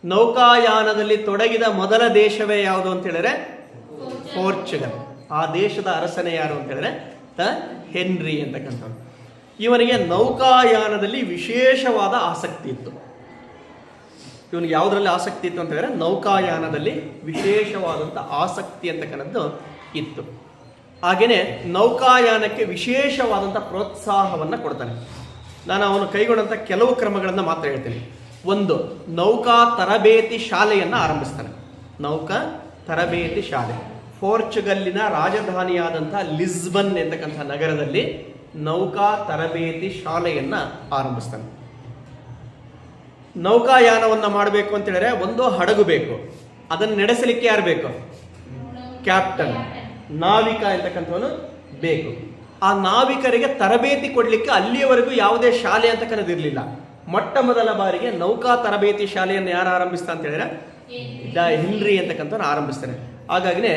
ನೌಕಾಯಾನದಲ್ಲಿ ತೊಡಗಿದ ಮೊದಲ ದೇಶವೇ ಯಾವುದು ಅಂತ ಹೇಳಿದ್ರೆ ಪೋರ್ಚುಗಲ್. ಆ ದೇಶದ ಅರಸನೇ ಯಾರು ಅಂತ ಹೇಳಿದ್ರೆ ದ ಹೆನ್ರಿ ಅಂತಕ್ಕಂಥವ್ರು. ಇವನಿಗೆ ನೌಕಾಯಾನದಲ್ಲಿ ವಿಶೇಷವಾದ ಆಸಕ್ತಿ ಇತ್ತು. ಇವನಿಗೆ ಯಾವುದರಲ್ಲಿ ಆಸಕ್ತಿ ಇತ್ತು ಅಂತ ಹೇಳಿದ್ರೆ ನೌಕಾಯಾನದಲ್ಲಿ ವಿಶೇಷವಾದಂಥ ಆಸಕ್ತಿ ಅಂತಕ್ಕಂಥದ್ದು ಇತ್ತು. ಹಾಗೆಯೇ ನೌಕಾಯಾನಕ್ಕೆ ವಿಶೇಷವಾದಂಥ ಪ್ರೋತ್ಸಾಹವನ್ನು ಕೊಡ್ತಾನೆ. ನಾನು ಅವನು ಕೈಗೊಂಡಂಥ ಕೆಲವು ಕ್ರಮಗಳನ್ನು ಮಾತ್ರ ಹೇಳ್ತೀನಿ. ಒಂದು, ನೌಕಾ ತರಬೇತಿ ಶಾಲೆಯನ್ನು ಆರಂಭಿಸ್ತಾನೆ. ನೌಕಾ ತರಬೇತಿ ಶಾಲೆ ಪೋರ್ಚುಗಲ್ಲಿನ ರಾಜಧಾನಿಯಾದಂಥ ಲಿಸ್ಬನ್ ಎಂತಕ್ಕಂಥ ನಗರದಲ್ಲಿ ನೌಕಾ ತರಬೇತಿ ಶಾಲೆಯನ್ನು ಆರಂಭಿಸ್ತಾನೆ. ನೌಕಾಯಾನವನ್ನು ಮಾಡಬೇಕು ಅಂತ ಹೇಳಿದ್ರೆ ಒಂದು ಹಡಗು ಬೇಕು, ಅದನ್ನು ನಡೆಸಲಿಕ್ಕೆ ಯಾರು ಬೇಕು? ಕ್ಯಾಪ್ಟನ್, ನಾವಿಕ ಅಂತಕ್ಕಂಥವನು ಬೇಕು. ಆ ನಾವಿಕರಿಗೆ ತರಬೇತಿ ಕೊಡಲಿಕ್ಕೆ ಅಲ್ಲಿಯವರೆಗೂ ಯಾವುದೇ ಶಾಲೆ ಅಂತಕ್ಕನ್ನೋದಿರಲಿಲ್ಲ. ಮೊಟ್ಟ ಮೊದಲ ಬಾರಿಗೆ ನೌಕಾ ತರಬೇತಿ ಶಾಲೆಯನ್ನು ಯಾರು ಆರಂಭಿಸ್ತಾ ಅಂತ ಹೇಳಿದ್ರೆ ದ ಹೆನ್ರಿ ಅಂತಕ್ಕಂಥವ್ರು ಆರಂಭಿಸ್ತಾನೆ. ಹಾಗಾಗಿನೇ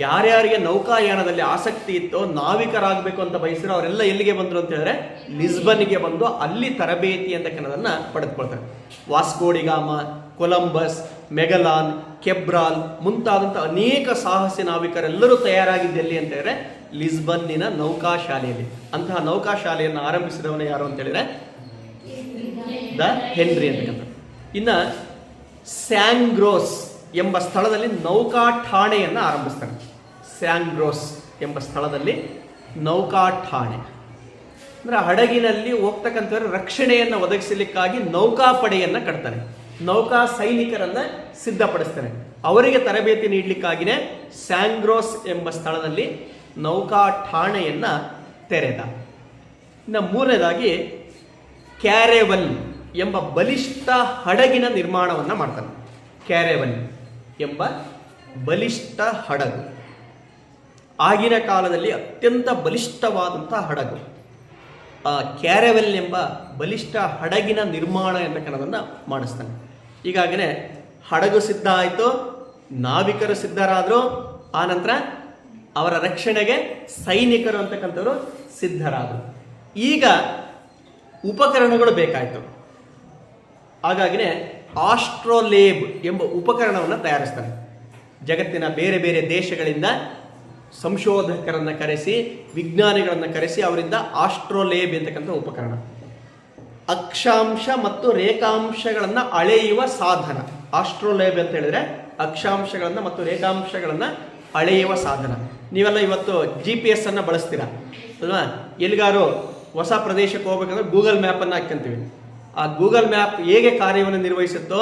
ಯಾರ್ಯಾರಿಗೆ ನೌಕಾಯಾನದಲ್ಲಿ ಆಸಕ್ತಿ ಇತ್ತೋ, ನಾವಿಕರಾಗಬೇಕು ಅಂತ ಬಯಸಿರೋ ಅವರೆಲ್ಲ ಎಲ್ಲಿಗೆ ಬಂದರು ಅಂತ ಹೇಳಿದ್ರೆ ಲಿಸ್ಬನ್ಗೆ ಬಂದು ಅಲ್ಲಿ ತರಬೇತಿ ಅಂತಕ್ಕನ್ನೋದನ್ನ ಪಡೆದುಕೊಳ್ತಾರೆ. ವಾಸ್ಕೋಡಿಗಾಮ, ಕೊಲಂಬಸ್, ಮೆಗಲಾನ್, ಕೆಬ್ರಾಲ್ ಮುಂತಾದಂಥ ಅನೇಕ ಸಾಹಸಿ ನಾವಿಕರೆಲ್ಲರೂ ತಯಾರಾಗಿದ್ದೆಲ್ಲಿ ಅಂತ ಹೇಳಿದ್ರೆ ಲಿಸ್ಬನ್ನಿನ ನೌಕಾಶಾಲೆಯಲ್ಲಿ. ಅಂತಹ ನೌಕಾಶಾಲೆಯನ್ನು ಆರಂಭಿಸಿದವನು ಯಾರು ಅಂತ ಹೇಳಿದ್ರೆ ದ ಹೆನ್ರಿ ಅಂತಕ್ಕಂಥ. ಇನ್ನು ಸ್ಯಾಂಗ್ರೋಸ್ ಎಂಬ ಸ್ಥಳದಲ್ಲಿ ನೌಕಾ ಠಾಣೆಯನ್ನು ಆರಂಭಿಸ್ತಾನೆ. ಸ್ಯಾಂಗ್ರೋಸ್ ಎಂಬ ಸ್ಥಳದಲ್ಲಿ ನೌಕಾ ಠಾಣೆ ಅಂದರೆ ಹಡಗಿನಲ್ಲಿ ಹೋಗ್ತಕ್ಕಂಥವ್ರ ರಕ್ಷಣೆಯನ್ನು ಒದಗಿಸಲಿಕ್ಕಾಗಿ ನೌಕಾಪಡೆಯನ್ನು ಕಟ್ತಾನೆ. ನೌಕಾ ಸೈನಿಕರನ್ನು ಸಿದ್ಧಪಡಿಸ್ತಾನೆ. ಅವರಿಗೆ ತರಬೇತಿ ನೀಡಲಿಕ್ಕಾಗಿಯೇ ಸ್ಯಾಂಗ್ರೋಸ್ ಎಂಬ ಸ್ಥಳದಲ್ಲಿ ನೌಕಾ ಠಾಣೆಯನ್ನು ತೆರೆದ. ಇನ್ನು 3ನೇದಾಗಿ ಕ್ಯಾರೆವಲ್ ಎಂಬ ಬಲಿಷ್ಠ ಹಡಗಿನ ನಿರ್ಮಾಣವನ್ನು ಮಾಡ್ತಾನೆ. ಕ್ಯಾರೆವಲ್ ಎಂಬ ಬಲಿಷ್ಠ ಹಡಗು ಆಗಿನ ಕಾಲದಲ್ಲಿ ಅತ್ಯಂತ ಬಲಿಷ್ಠವಾದಂಥ ಹಡಗು. ಆ ಕ್ಯಾರೆವೆಲ್ ಎಂಬ ಬಲಿಷ್ಠ ಹಡಗಿನ ನಿರ್ಮಾಣ ಎಂತಕ್ಕನ್ನೋದನ್ನು ಮಾಡಿಸ್ತಾನೆ. ಹೀಗಾಗಿನೇ ಹಡಗು ಸಿದ್ಧ ಆಯಿತು, ನಾವಿಕರು ಸಿದ್ಧರಾದರು, ಆನಂತರ ಅವರ ರಕ್ಷಣೆಗೆ ಸೈನಿಕರು ಅಂತಕ್ಕಂಥವರು ಸಿದ್ಧರಾದರು. ಈಗ ಉಪಕರಣಗಳು ಬೇಕಾಯಿತು. ಹಾಗಾಗಿನೇ ಆಸ್ಟ್ರೋಲೇಬ್ ಎಂಬ ಉಪಕರಣವನ್ನು ತಯಾರಿಸ್ತಾನೆ. ಜಗತ್ತಿನ ಬೇರೆ ಬೇರೆ ದೇಶಗಳಿಂದ ಸಂಶೋಧಕರನ್ನು ಕರೆಸಿ, ವಿಜ್ಞಾನಿಗಳನ್ನು ಕರೆಸಿ ಅವರಿಂದ ಆಸ್ಟ್ರೋಲೇಬ್ ಎಂತಕ್ಕಂಥ ಉಪಕರಣ. ಅಕ್ಷಾಂಶ ಮತ್ತು ರೇಖಾಂಶಗಳನ್ನು ಅಳೆಯುವ ಸಾಧನ. ಆಸ್ಟ್ರೋಲೇಬ್ ಅಂತ ಹೇಳಿದ್ರೆ ಅಕ್ಷಾಂಶಗಳನ್ನು ಮತ್ತು ರೇಖಾಂಶಗಳನ್ನು ಅಳೆಯುವ ಸಾಧನ. ನೀವೆಲ್ಲ ಇವತ್ತು GPS ಅನ್ನು ಬಳಸ್ತೀರಾ ಅಲ್ವಾ? ಎಲ್ಲಿಗಾರು ಹೊಸ ಪ್ರದೇಶಕ್ಕೆ ಹೋಗ್ಬೇಕಂದ್ರೆ ಗೂಗಲ್ ಮ್ಯಾಪನ್ನು ಹಾಕ್ಕೊಂತೀವಿ. ಆ ಗೂಗಲ್ ಮ್ಯಾಪ್ ಹೇಗೆ ಕಾರ್ಯವನ್ನು ನಿರ್ವಹಿಸುತ್ತೋ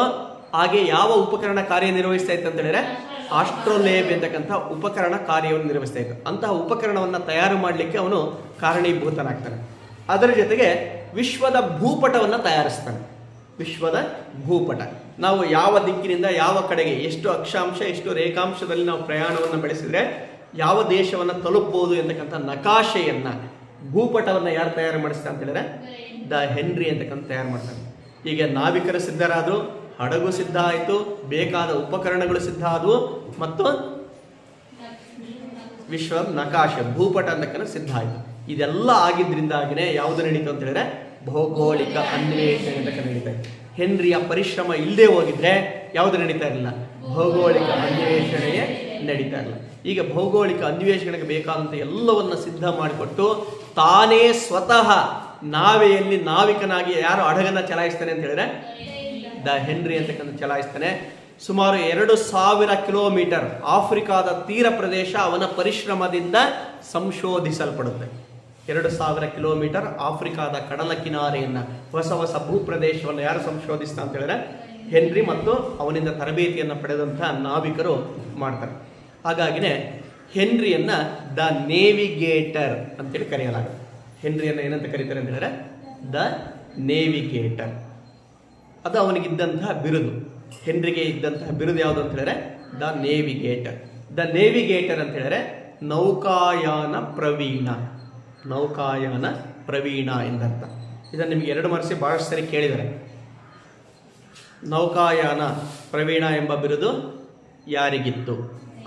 ಹಾಗೆ ಯಾವ ಉಪಕರಣ ಕಾರ್ಯನಿರ್ವಹಿಸ್ತಾ ಇತ್ತು ಅಂತ ಹೇಳಿದ್ರೆ ಆಸ್ಟ್ರೋಲೇಬ್ ಅಂತಕ್ಕಂಥ ಉಪಕರಣ ಕಾರ್ಯವನ್ನು ನಿರ್ವಹಿಸ್ತಾ ಇತ್ತು. ಅಂತಹ ಉಪಕರಣವನ್ನು ತಯಾರು ಮಾಡಲಿಕ್ಕೆ ಅವನು ಕಾರಣೀಭೂತನಾಗ್ತಾನೆ. ಅದರ ಜೊತೆಗೆ ವಿಶ್ವದ ಭೂಪಟವನ್ನು ತಯಾರಿಸ್ತಾನೆ. ವಿಶ್ವದ ಭೂಪಟ, ನಾವು ಯಾವ ದಿಕ್ಕಿನಿಂದ ಯಾವ ಕಡೆಗೆ ಎಷ್ಟು ಅಕ್ಷಾಂಶ ಎಷ್ಟು ರೇಖಾಂಶದಲ್ಲಿ ನಾವು ಪ್ರಯಾಣವನ್ನು ಬೆಳೆಸಿದ್ರೆ ಯಾವ ದೇಶವನ್ನು ತಲುಪಬಹುದು ಅಂತಕ್ಕಂಥ ನಕಾಶೆಯನ್ನು, ಭೂಪಟವನ್ನು ಯಾರು ತಯಾರು ಮಾಡಿಸ್ತಾರೆ ಅಂತ ಹೇಳಿದ್ರೆ ದ ಹೆನ್ರಿ ಅಂತಕ್ಕಂಥ ತಯಾರು ಮಾಡ್ತಾನೆ. ಈಗ ನಾವಿಕರು ಸಿದ್ಧರಾದರು, ಹಡಗು ಸಿದ್ಧ ಆಯಿತು, ಬೇಕಾದ ಉಪಕರಣಗಳು ಸಿದ್ಧ ಆದವು, ಮತ್ತು ವಿಶ್ವದ ನಕಾಶೆ ಭೂಪಟ ಅಂತಕ್ಕಂಥ ಸಿದ್ಧ ಆಯಿತು. ಇದೆಲ್ಲ ಆಗಿದ್ರಿಂದಾಗಿನೇ ಯಾವುದು ನಡೀತು ಅಂತ ಹೇಳಿದ್ರೆ ಭೌಗೋಳಿಕ ಅನ್ವೇಷಣೆ ಅಂತ ನಡೀತಾ ಇದೆ. ಹೆನ್ರಿಯ ಪರಿಶ್ರಮ ಇಲ್ಲದೆ ಹೋಗಿದ್ರೆ ಯಾವುದು ನಡೀತಾ ಇರಲಿಲ್ಲ, ಭೌಗೋಳಿಕ ಅನ್ವೇಷಣೆಯೇ ನಡೀತಾ ಇರಲಿಲ್ಲ. ಈಗ ಭೌಗೋಳಿಕ ಅನ್ವೇಷಣೆಗೆ ಬೇಕಾದಂಥ ಎಲ್ಲವನ್ನ ಸಿದ್ಧ ಮಾಡಿಕೊಟ್ಟು ತಾನೇ ಸ್ವತಃ ನಾವೆಯಲ್ಲಿ ನಾವಿಕನಾಗಿ ಯಾರು ಹಡಗನ್ನ ಚಲಾಯಿಸ್ತಾನೆ ಅಂತ ಹೇಳಿದ್ರೆ ದ ಹೆನ್ರಿ ಅಂತಕ್ಕಂಥ ಚಲಾಯಿಸ್ತಾನೆ. ಸುಮಾರು 2000 ಕಿಲೋಮೀಟರ್ ಆಫ್ರಿಕಾದ ತೀರ ಪ್ರದೇಶ ಅವನ ಪರಿಶ್ರಮದಿಂದ ಸಂಶೋಧಿಸಲ್ಪಡುತ್ತೆ. 2000 ಕಿಲೋಮೀಟರ್ ಆಫ್ರಿಕಾದ ಕಡಲ ಕಿನಾರೆಯನ್ನು, ಹೊಸ ಹೊಸ ಭೂಪ್ರದೇಶವನ್ನು ಯಾರು ಸಂಶೋಧಿಸ್ತಾ ಅಂತ ಹೇಳಿದ್ರೆ ಹೆನ್ರಿ ಮತ್ತು ಅವನಿಂದ ತರಬೇತಿಯನ್ನು ಪಡೆದಂತಹ ನಾವಿಕರು ಮಾಡ್ತಾರೆ. ಹಾಗಾಗಿನೇ ಹೆನ್ರಿಯನ್ನ ದ ನೇವಿಗೇಟರ್ ಅಂತೇಳಿ ಕರೆಯಲಾಗುತ್ತೆ. ಹೆನ್ರಿಯನ್ನ ಏನಂತ ಕರೀತಾರೆ ಅಂತ ಹೇಳಿದ್ರೆ ದ ನೇವಿಗೇಟರ್. ಅದು ಅವನಿಗಿದ್ದಂತಹ ಬಿರುದು. ಹೆನ್ರಿಗೆ ಇದ್ದಂತಹ ಬಿರುದು ಯಾವುದು ಅಂತ ಹೇಳಿದ್ರೆ ದ ನೇವಿಗೇಟರ್. ದ ನೇವಿಗೇಟರ್ ಅಂತ ಹೇಳಿದ್ರೆ ನೌಕಾಯಾನ ಪ್ರವೀಣ, ನೌಕಾಯಾನ ಪ್ರವೀಣ ಎಂದರ್ಥ. ಇದನ್ನು ನಿಮಗೆ 2 ವರ್ಷ ಬಹಳಷ್ಟು ಸರಿ ಕೇಳಿದ್ದಾರೆ. ನೌಕಾಯಾನ ಪ್ರವೀಣ ಎಂಬ ಬಿರುದು ಯಾರಿಗಿತ್ತು,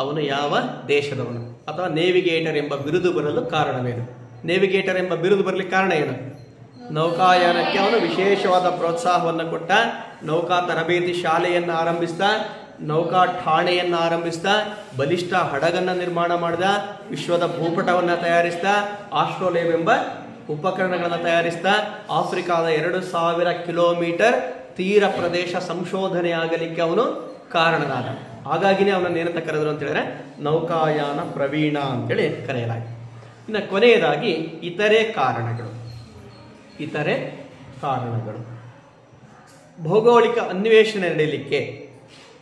ಅವನು ಯಾವ ದೇಶದವನು, ಅಥವಾ ನೇವಿಗೇಟರ್ ಎಂಬ ಬಿರುದು ಬರಲು ಕಾರಣವೇನು? ನೇವಿಗೇಟರ್ ಎಂಬ ಬಿರುದು ಬರಲಿಕ್ಕೆ ಕಾರಣ ಏನು? ನೌಕಾಯಾನಕ್ಕೆ ಅವನು ವಿಶೇಷವಾದ ಪ್ರೋತ್ಸಾಹವನ್ನು ಕೊಟ್ಟ, ನೌಕಾ ತರಬೇತಿ ಶಾಲೆಯನ್ನು ಆರಂಭಿಸ್ತಾ, ನೌಕಾ ಠಾಣೆಯನ್ನು ಆರಂಭಿಸ್ತಾ, ಬಲಿಷ್ಠ ಹಡಗನ್ನು ನಿರ್ಮಾಣ ಮಾಡಿದ, ವಿಶ್ವದ ಭೂಪಟವನ್ನು ತಯಾರಿಸ್ತಾ, ಆಸ್ಟ್ರೋಲೇಬ್ ಎಂಬ ಉಪಕರಣಗಳನ್ನು ತಯಾರಿಸ್ತಾ, ಆಫ್ರಿಕಾದ 2000 ಕಿಲೋಮೀಟರ್ ತೀರ ಪ್ರದೇಶ ಸಂಶೋಧನೆ ಆಗಲಿಕ್ಕೆ ಅವನು ಕಾರಣನಾದ. ಹಾಗಾಗಿನೇ ಅವನನ್ನು ಏನಂತ ಕರೆದರು ಅಂತ ಹೇಳಿದ್ರೆ ನೌಕಾಯಾನ ಪ್ರವೀಣ ಅಂತೇಳಿ ಕರೆಯಲಾಗಿದೆ. ಇನ್ನು ಕೊನೆಯದಾಗಿ ಇತರೆ ಕಾರಣಗಳು. ಇತರೆ ಕಾರಣಗಳು, ಭೌಗೋಳಿಕ ಅನ್ವೇಷಣೆ ನಡೆಯಲಿಕ್ಕೆ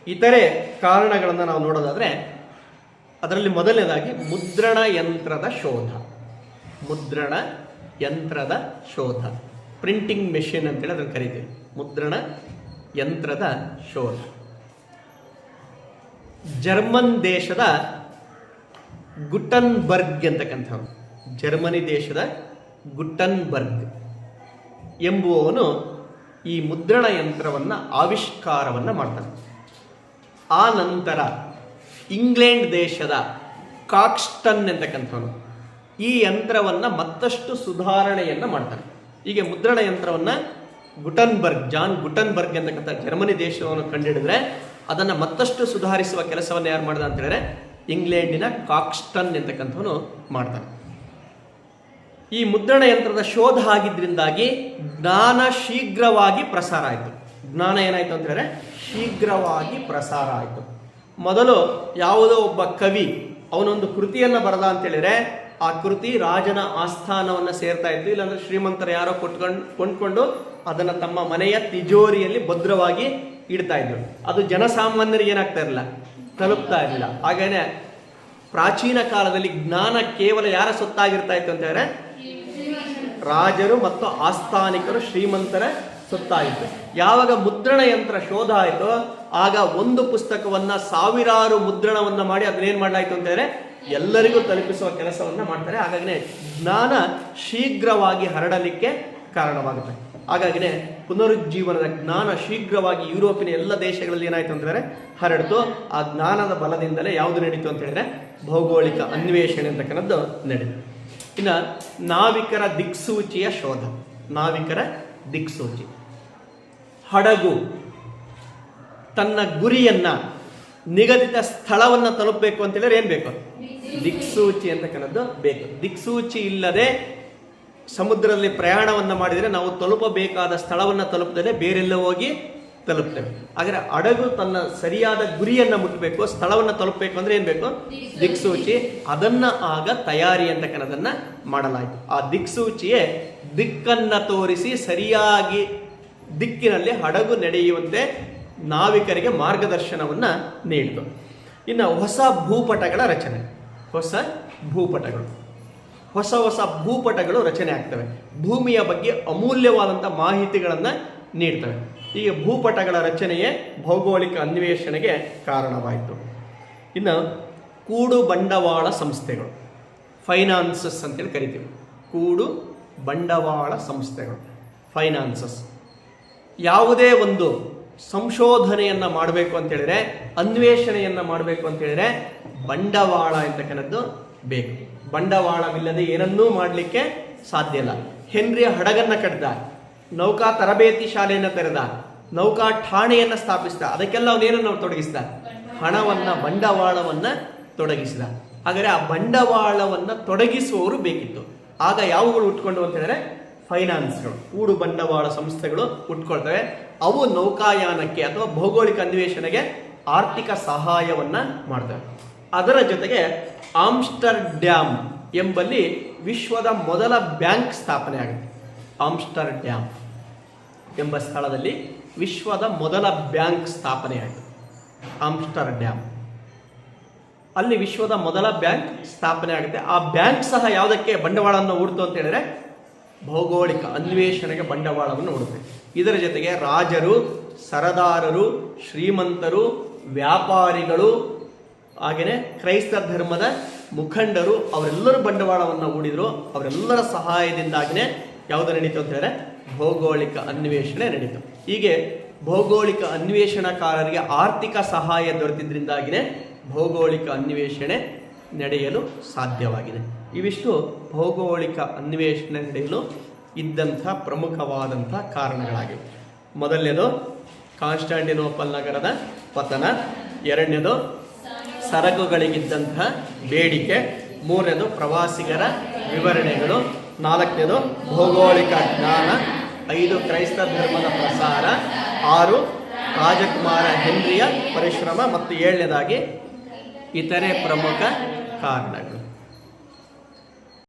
ಇತರೆ ಕಾರಣಗಳನ್ನು ನಾವು ನೋಡೋದಾದರೆ ಅದರಲ್ಲಿ ಮೊದಲನೇದಾಗಿ ಮುದ್ರಣ ಯಂತ್ರದ ಶೋಧ. ಮುದ್ರಣ ಯಂತ್ರದ ಶೋಧ, ಪ್ರಿಂಟಿಂಗ್ ಮೆಷಿನ್ ಅಂತೇಳಿ ಅದನ್ನು ಕರೀತೀವಿ. ಮುದ್ರಣ ಯಂತ್ರದ ಶೋಧ. ಜರ್ಮನ್ ದೇಶದ ಗುಟನ್ಬರ್ಗ್ ಅಂತಕ್ಕಂಥವನು, ಜರ್ಮನಿ ದೇಶದ ಗುಟನ್ಬರ್ಗ್ ಎಂಬುವವನು ಈ ಮುದ್ರಣ ಯಂತ್ರವನ್ನು ಆವಿಷ್ಕಾರವನ್ನು ಮಾಡ್ತಾನೆ. ಆ ನಂತರ ಇಂಗ್ಲೆಂಡ್ ದೇಶದ ಕಾಕ್ಸ್ಟನ್ ಅಂತಕ್ಕಂಥವನು ಈ ಯಂತ್ರವನ್ನು ಮತ್ತಷ್ಟು ಸುಧಾರಣೆಯನ್ನು ಮಾಡ್ತಾನೆ. ಹೀಗೆ ಮುದ್ರಣ ಯಂತ್ರವನ್ನು ಜಾನ್ ಗುಟನ್ಬರ್ಗ್ ಅಂತಕ್ಕಂಥ ಜರ್ಮನಿ ದೇಶವನ್ನು ಕಂಡುಹಿಡಿದ್ರೆ ಅದನ್ನು ಮತ್ತಷ್ಟು ಸುಧಾರಿಸುವ ಕೆಲಸವನ್ನು ಯಾರು ಮಾಡ್ದ ಅಂತ ಹೇಳಿದ್ರೆ ಇಂಗ್ಲೆಂಡಿನ ಕಾಕ್ಸ್ಟನ್ ಅಂತಕ್ಕಂಥವನು ಮಾಡ್ತಾನೆ. ಈ ಮುದ್ರಣ ಯಂತ್ರದ ಶೋಧ ಆಗಿದ್ದರಿಂದಾಗಿ ಜ್ಞಾನ ಶೀಘ್ರವಾಗಿ ಪ್ರಸಾರ ಆಯಿತು. ಜ್ಞಾನ ಏನಾಯಿತು ಅಂತ ಹೇಳಿದ್ರೆ ಶೀಘ್ರವಾಗಿ ಪ್ರಸಾರ ಆಯಿತು. ಮೊದಲು ಯಾವುದೋ ಒಬ್ಬ ಕವಿ ಅವನೊಂದು ಕೃತಿಯನ್ನು ಬರೆದ ಅಂತೇಳಿದ್ರೆ ಆ ಕೃತಿ ರಾಜನ ಆಸ್ಥಾನವನ್ನು ಸೇರ್ತಾ ಇತ್ತು, ಇಲ್ಲಾಂದ್ರೆ ಶ್ರೀಮಂತರ ಯಾರೋ ಕೊಂಡ್ಕೊಂಡು ಅದನ್ನು ತಮ್ಮ ಮನೆಯ ತಿಜೋರಿಯಲ್ಲಿ ಭದ್ರವಾಗಿ ಇಡ್ತಾ ಇದ್ರು. ಅದು ಜನಸಾಮಾನ್ಯರಿಗೆ ಏನಾಗ್ತಾ ಇರಲಿಲ್ಲ, ತಲುಪ್ತಾ ಇರಲಿಲ್ಲ. ಹಾಗೇನೆ ಪ್ರಾಚೀನ ಕಾಲದಲ್ಲಿ ಜ್ಞಾನ ಕೇವಲ ಯಾರ ಸೊತ್ತಾಗಿರ್ತಾ ಇತ್ತು ಅಂತ ಹೇಳಿದ್ರೆ ರಾಜರು ಮತ್ತು ಆಸ್ಥಾನಿಕರು, ಶ್ರೀಮಂತರ ಸೊತ್ತಾಯಿತು. ಯಾವಾಗ ಮುದ್ರಣ ಯಂತ್ರ ಶೋಧ ಆಯಿತೋ ಆಗ ಒಂದು ಪುಸ್ತಕವನ್ನ 1000 ಮುದ್ರಣವನ್ನ ಮಾಡಿ ಅದನ್ನೇನು ಮಾಡಲಾಯಿತು ಅಂತ ಹೇಳಿದ್ರೆ ಎಲ್ಲರಿಗೂ ತಲುಪಿಸುವ ಕೆಲಸವನ್ನ ಮಾಡ್ತಾರೆ. ಹಾಗಾಗಿನೇ ಜ್ಞಾನ ಶೀಘ್ರವಾಗಿ ಹರಡಲಿಕ್ಕೆ ಕಾರಣವಾಗುತ್ತೆ. ಹಾಗಾಗಿನೇ ಪುನರುಜ್ಜೀವನದ ಜ್ಞಾನ ಶೀಘ್ರವಾಗಿ ಯುರೋಪಿನ ಎಲ್ಲ ದೇಶಗಳಲ್ಲಿ ಏನಾಯಿತು ಅಂತಂದರೆ ಹರಡಿತು. ಆ ಜ್ಞಾನದ ಬಲದಿಂದಲೇ ಯಾವುದು ನಡೀತು ಅಂತ ಹೇಳಿದ್ರೆ ಭೌಗೋಳಿಕ ಅನ್ವೇಷಣೆ ಅಂತಕ್ಕಂಥದ್ದು ನಡೀತು. ಇನ್ನು ನಾವಿಕರ ದಿಕ್ಸೂಚಿಯ ಶೋಧ. ನಾವಿಕರ ದಿಕ್ಸೂಚಿ, ಹಡಗು ತನ್ನ ಗುರಿಯನ್ನ ನಿಗದಿತ ಸ್ಥಳವನ್ನು ತಲುಪಬೇಕು ಅಂತ ಹೇಳಿದ್ರೆ ಏನು ಬೇಕು, ದಿಕ್ಸೂಚಿ ಅಂತಕ್ಕಂಥದ್ದು ಬೇಕು. ದಿಕ್ಸೂಚಿ ಇಲ್ಲದೆ ಸಮುದ್ರದಲ್ಲಿ ಪ್ರಯಾಣವನ್ನು ಮಾಡಿದರೆ ನಾವು ತಲುಪಬೇಕಾದ ಸ್ಥಳವನ್ನು ತಲುಪದೇ ಬೇರೆಲ್ಲ ಹೋಗಿ ತಲುಪ್ತೇವೆ. ಆದರೆ ಹಡಗು ತನ್ನ ಸರಿಯಾದ ಗುರಿಯನ್ನು ಮುಟ್ಟಬೇಕು, ಸ್ಥಳವನ್ನು ತಲುಪಬೇಕು ಅಂದರೆ ಏನು ಬೇಕು? ದಿಕ್ಸೂಚಿ. ಅದನ್ನು ಆಗ ತಯಾರಿ ಅಂತಕ್ಕನ್ನೋದನ್ನು ಮಾಡಲಾಯಿತು. ಆ ದಿಕ್ಸೂಚಿಯೇ ದಿಕ್ಕನ್ನು ತೋರಿಸಿ ಸರಿಯಾಗಿ ದಿಕ್ಕಿನಲ್ಲಿ ಹಡಗು ನಡೆಯುವಂತೆ ನಾವಿಕರಿಗೆ ಮಾರ್ಗದರ್ಶನವನ್ನು ನೀಡಿತು. ಇನ್ನು ಹೊಸ ಭೂಪಟಗಳ ರಚನೆ. ಹೊಸ ಭೂಪಟಗಳು ರಚನೆ ಆಗ್ತವೆ. ಭೂಮಿಯ ಬಗ್ಗೆ ಅಮೂಲ್ಯವಾದಂಥ ಮಾಹಿತಿಗಳನ್ನು ನೀಡ್ತವೆ. ಹೀಗೆ ಭೂಪಟಗಳ ರಚನೆಯೇ ಭೌಗೋಳಿಕ ಅನ್ವೇಷಣೆಗೆ ಕಾರಣವಾಯಿತು. ಇನ್ನು ಕೂಡು ಬಂಡವಾಳ ಸಂಸ್ಥೆಗಳು, ಫೈನಾನ್ಸಸ್ ಅಂತೇಳಿ ಕರಿತೀವಿ. ಕೂಡು ಬಂಡವಾಳ ಸಂಸ್ಥೆಗಳು, ಫೈನಾನ್ಸಸ್. ಯಾವುದೇ ಒಂದು ಸಂಶೋಧನೆಯನ್ನು ಮಾಡಬೇಕು ಅಂತೇಳಿದರೆ, ಅನ್ವೇಷಣೆಯನ್ನು ಮಾಡಬೇಕು ಅಂತೇಳಿದರೆ ಬಂಡವಾಳ ಅಂತಕ್ಕನ್ನದ್ದು ಬೇಕು. ಬಂಡವಾಳವಿಲ್ಲದೆ ಏನನ್ನೂ ಮಾಡಲಿಕ್ಕೆ ಸಾಧ್ಯ ಇಲ್ಲ. ಹೆನ್ರಿಯ ಹಡಗನ್ನು ಕಟ್ಟಿದ, ನೌಕಾ ತರಬೇತಿ ಶಾಲೆಯನ್ನು ತೆರೆದ, ನೌಕಾ ಠಾಣೆಯನ್ನು ಸ್ಥಾಪಿಸಿದ, ಅದಕ್ಕೆಲ್ಲ ಅವನೇನನ್ನು ತೊಡಗಿಸಿದ? ಹಣವನ್ನು, ಬಂಡವಾಳವನ್ನು ತೊಡಗಿಸಿದ. ಹಾಗಾದರೆ ಆ ಬಂಡವಾಳವನ್ನು ತೊಡಗಿಸುವವರು ಬೇಕಿತ್ತು. ಆಗ ಯಾವುಗಳು ಹುಟ್ಕೊಂಡು ಅಂತ ಹೇಳಿದ್ರೆ ಫೈನಾನ್ಸ್ಗಳು, ಕೂಡು ಬಂಡವಾಳ ಸಂಸ್ಥೆಗಳು ಹುಟ್ಕೊಳ್ತವೆ. ಅವು ನೌಕಾಯಾನಕ್ಕೆ ಅಥವಾ ಭೌಗೋಳಿಕ ಅನ್ವೇಷಣೆಗೆ ಆರ್ಥಿಕ ಸಹಾಯವನ್ನು ಮಾಡ್ತವೆ. ಅದರ ಜೊತೆಗೆ ಆಮ್ಸ್ಟರ್ಡ್ಯಾಮ್ ಎಂಬಲ್ಲಿ ವಿಶ್ವದ ಮೊದಲ ಬ್ಯಾಂಕ್ ಸ್ಥಾಪನೆ ಆಗುತ್ತೆ. ಆಮ್ಸ್ಟರ್ಡ್ಯಾಮ್ ಎಂಬ ಸ್ಥಳದಲ್ಲಿ ವಿಶ್ವದ ಮೊದಲ ಬ್ಯಾಂಕ್ ಸ್ಥಾಪನೆ ಆಯಿತು. ಆಮ್ಸ್ಟರ್ಡ್ಯಾಮ್ ಅಲ್ಲಿ ವಿಶ್ವದ ಮೊದಲ ಬ್ಯಾಂಕ್ ಸ್ಥಾಪನೆ ಆಗುತ್ತೆ. ಆ ಬ್ಯಾಂಕ್ ಸಹ ಯಾವುದಕ್ಕೆ ಬಂಡವಾಳವನ್ನು ಹೂಡ್ತು ಅಂತ ಹೇಳಿದ್ರೆ ಭೌಗೋಳಿಕ ಅನ್ವೇಷಣೆಗೆ ಬಂಡವಾಳವನ್ನು ಹೂಡುತ್ತೆ. ಇದರ ಜೊತೆಗೆ ರಾಜರು, ಸರದಾರರು, ಶ್ರೀಮಂತರು, ವ್ಯಾಪಾರಿಗಳು, ಹಾಗೆಯೇ ಕ್ರೈಸ್ತ ಧರ್ಮದ ಮುಖಂಡರು ಅವರೆಲ್ಲರೂ ಬಂಡವಾಳವನ್ನು ಹೂಡಿದ್ರು. ಅವರೆಲ್ಲರ ಸಹಾಯದಿಂದಾಗಿಯೇ ಯಾವುದು ನಡೀತು ಅಂತ ಹೇಳಿದ್ರೆ ಭೌಗೋಳಿಕ ಅನ್ವೇಷಣೆ ನಡೀತು. ಹೀಗೆ ಭೌಗೋಳಿಕ ಅನ್ವೇಷಣಕಾರರಿಗೆ ಆರ್ಥಿಕ ಸಹಾಯ ದೊರೆತಿದ್ದರಿಂದಾಗಿಯೇ ಭೌಗೋಳಿಕ ಅನ್ವೇಷಣೆ ನಡೆಯಲು ಸಾಧ್ಯವಾಗಿದೆ. ಇವಿಷ್ಟು ಭೌಗೋಳಿಕ ಅನ್ವೇಷಣೆ ನಡೆಯಲು ಇದ್ದಂಥ ಪ್ರಮುಖವಾದಂಥ ಕಾರಣಗಳಾಗಿವೆ. ಮೊದಲನೇದು ಕಾನ್ಸ್ಟಾಂಟಿನೋಪಲ್ ನಗರದ ಪತನ, ಎರಡನೇದು ಸರಕುಗಳಿಗಿದ್ದಂತಹ ಬೇಡಿಕೆ, ಮೂರನೇದು ಪ್ರವಾಸಿಗರ ವಿವರಣೆಗಳು, ನಾಲ್ಕನೇದು ಭೌಗೋಳಿಕ ಜ್ಞಾನ, 5 ಕ್ರೈಸ್ತ ಧರ್ಮದ ಪ್ರಸಾರ, 6 ರಾಜಕುಮಾರ ಹೆನ್ರಿಯ ಪರಿಶ್ರಮ ಮತ್ತು 7ನೇದಾಗಿ ಇತರೆ ಪ್ರಮುಖ ಕಾರಣಗಳು.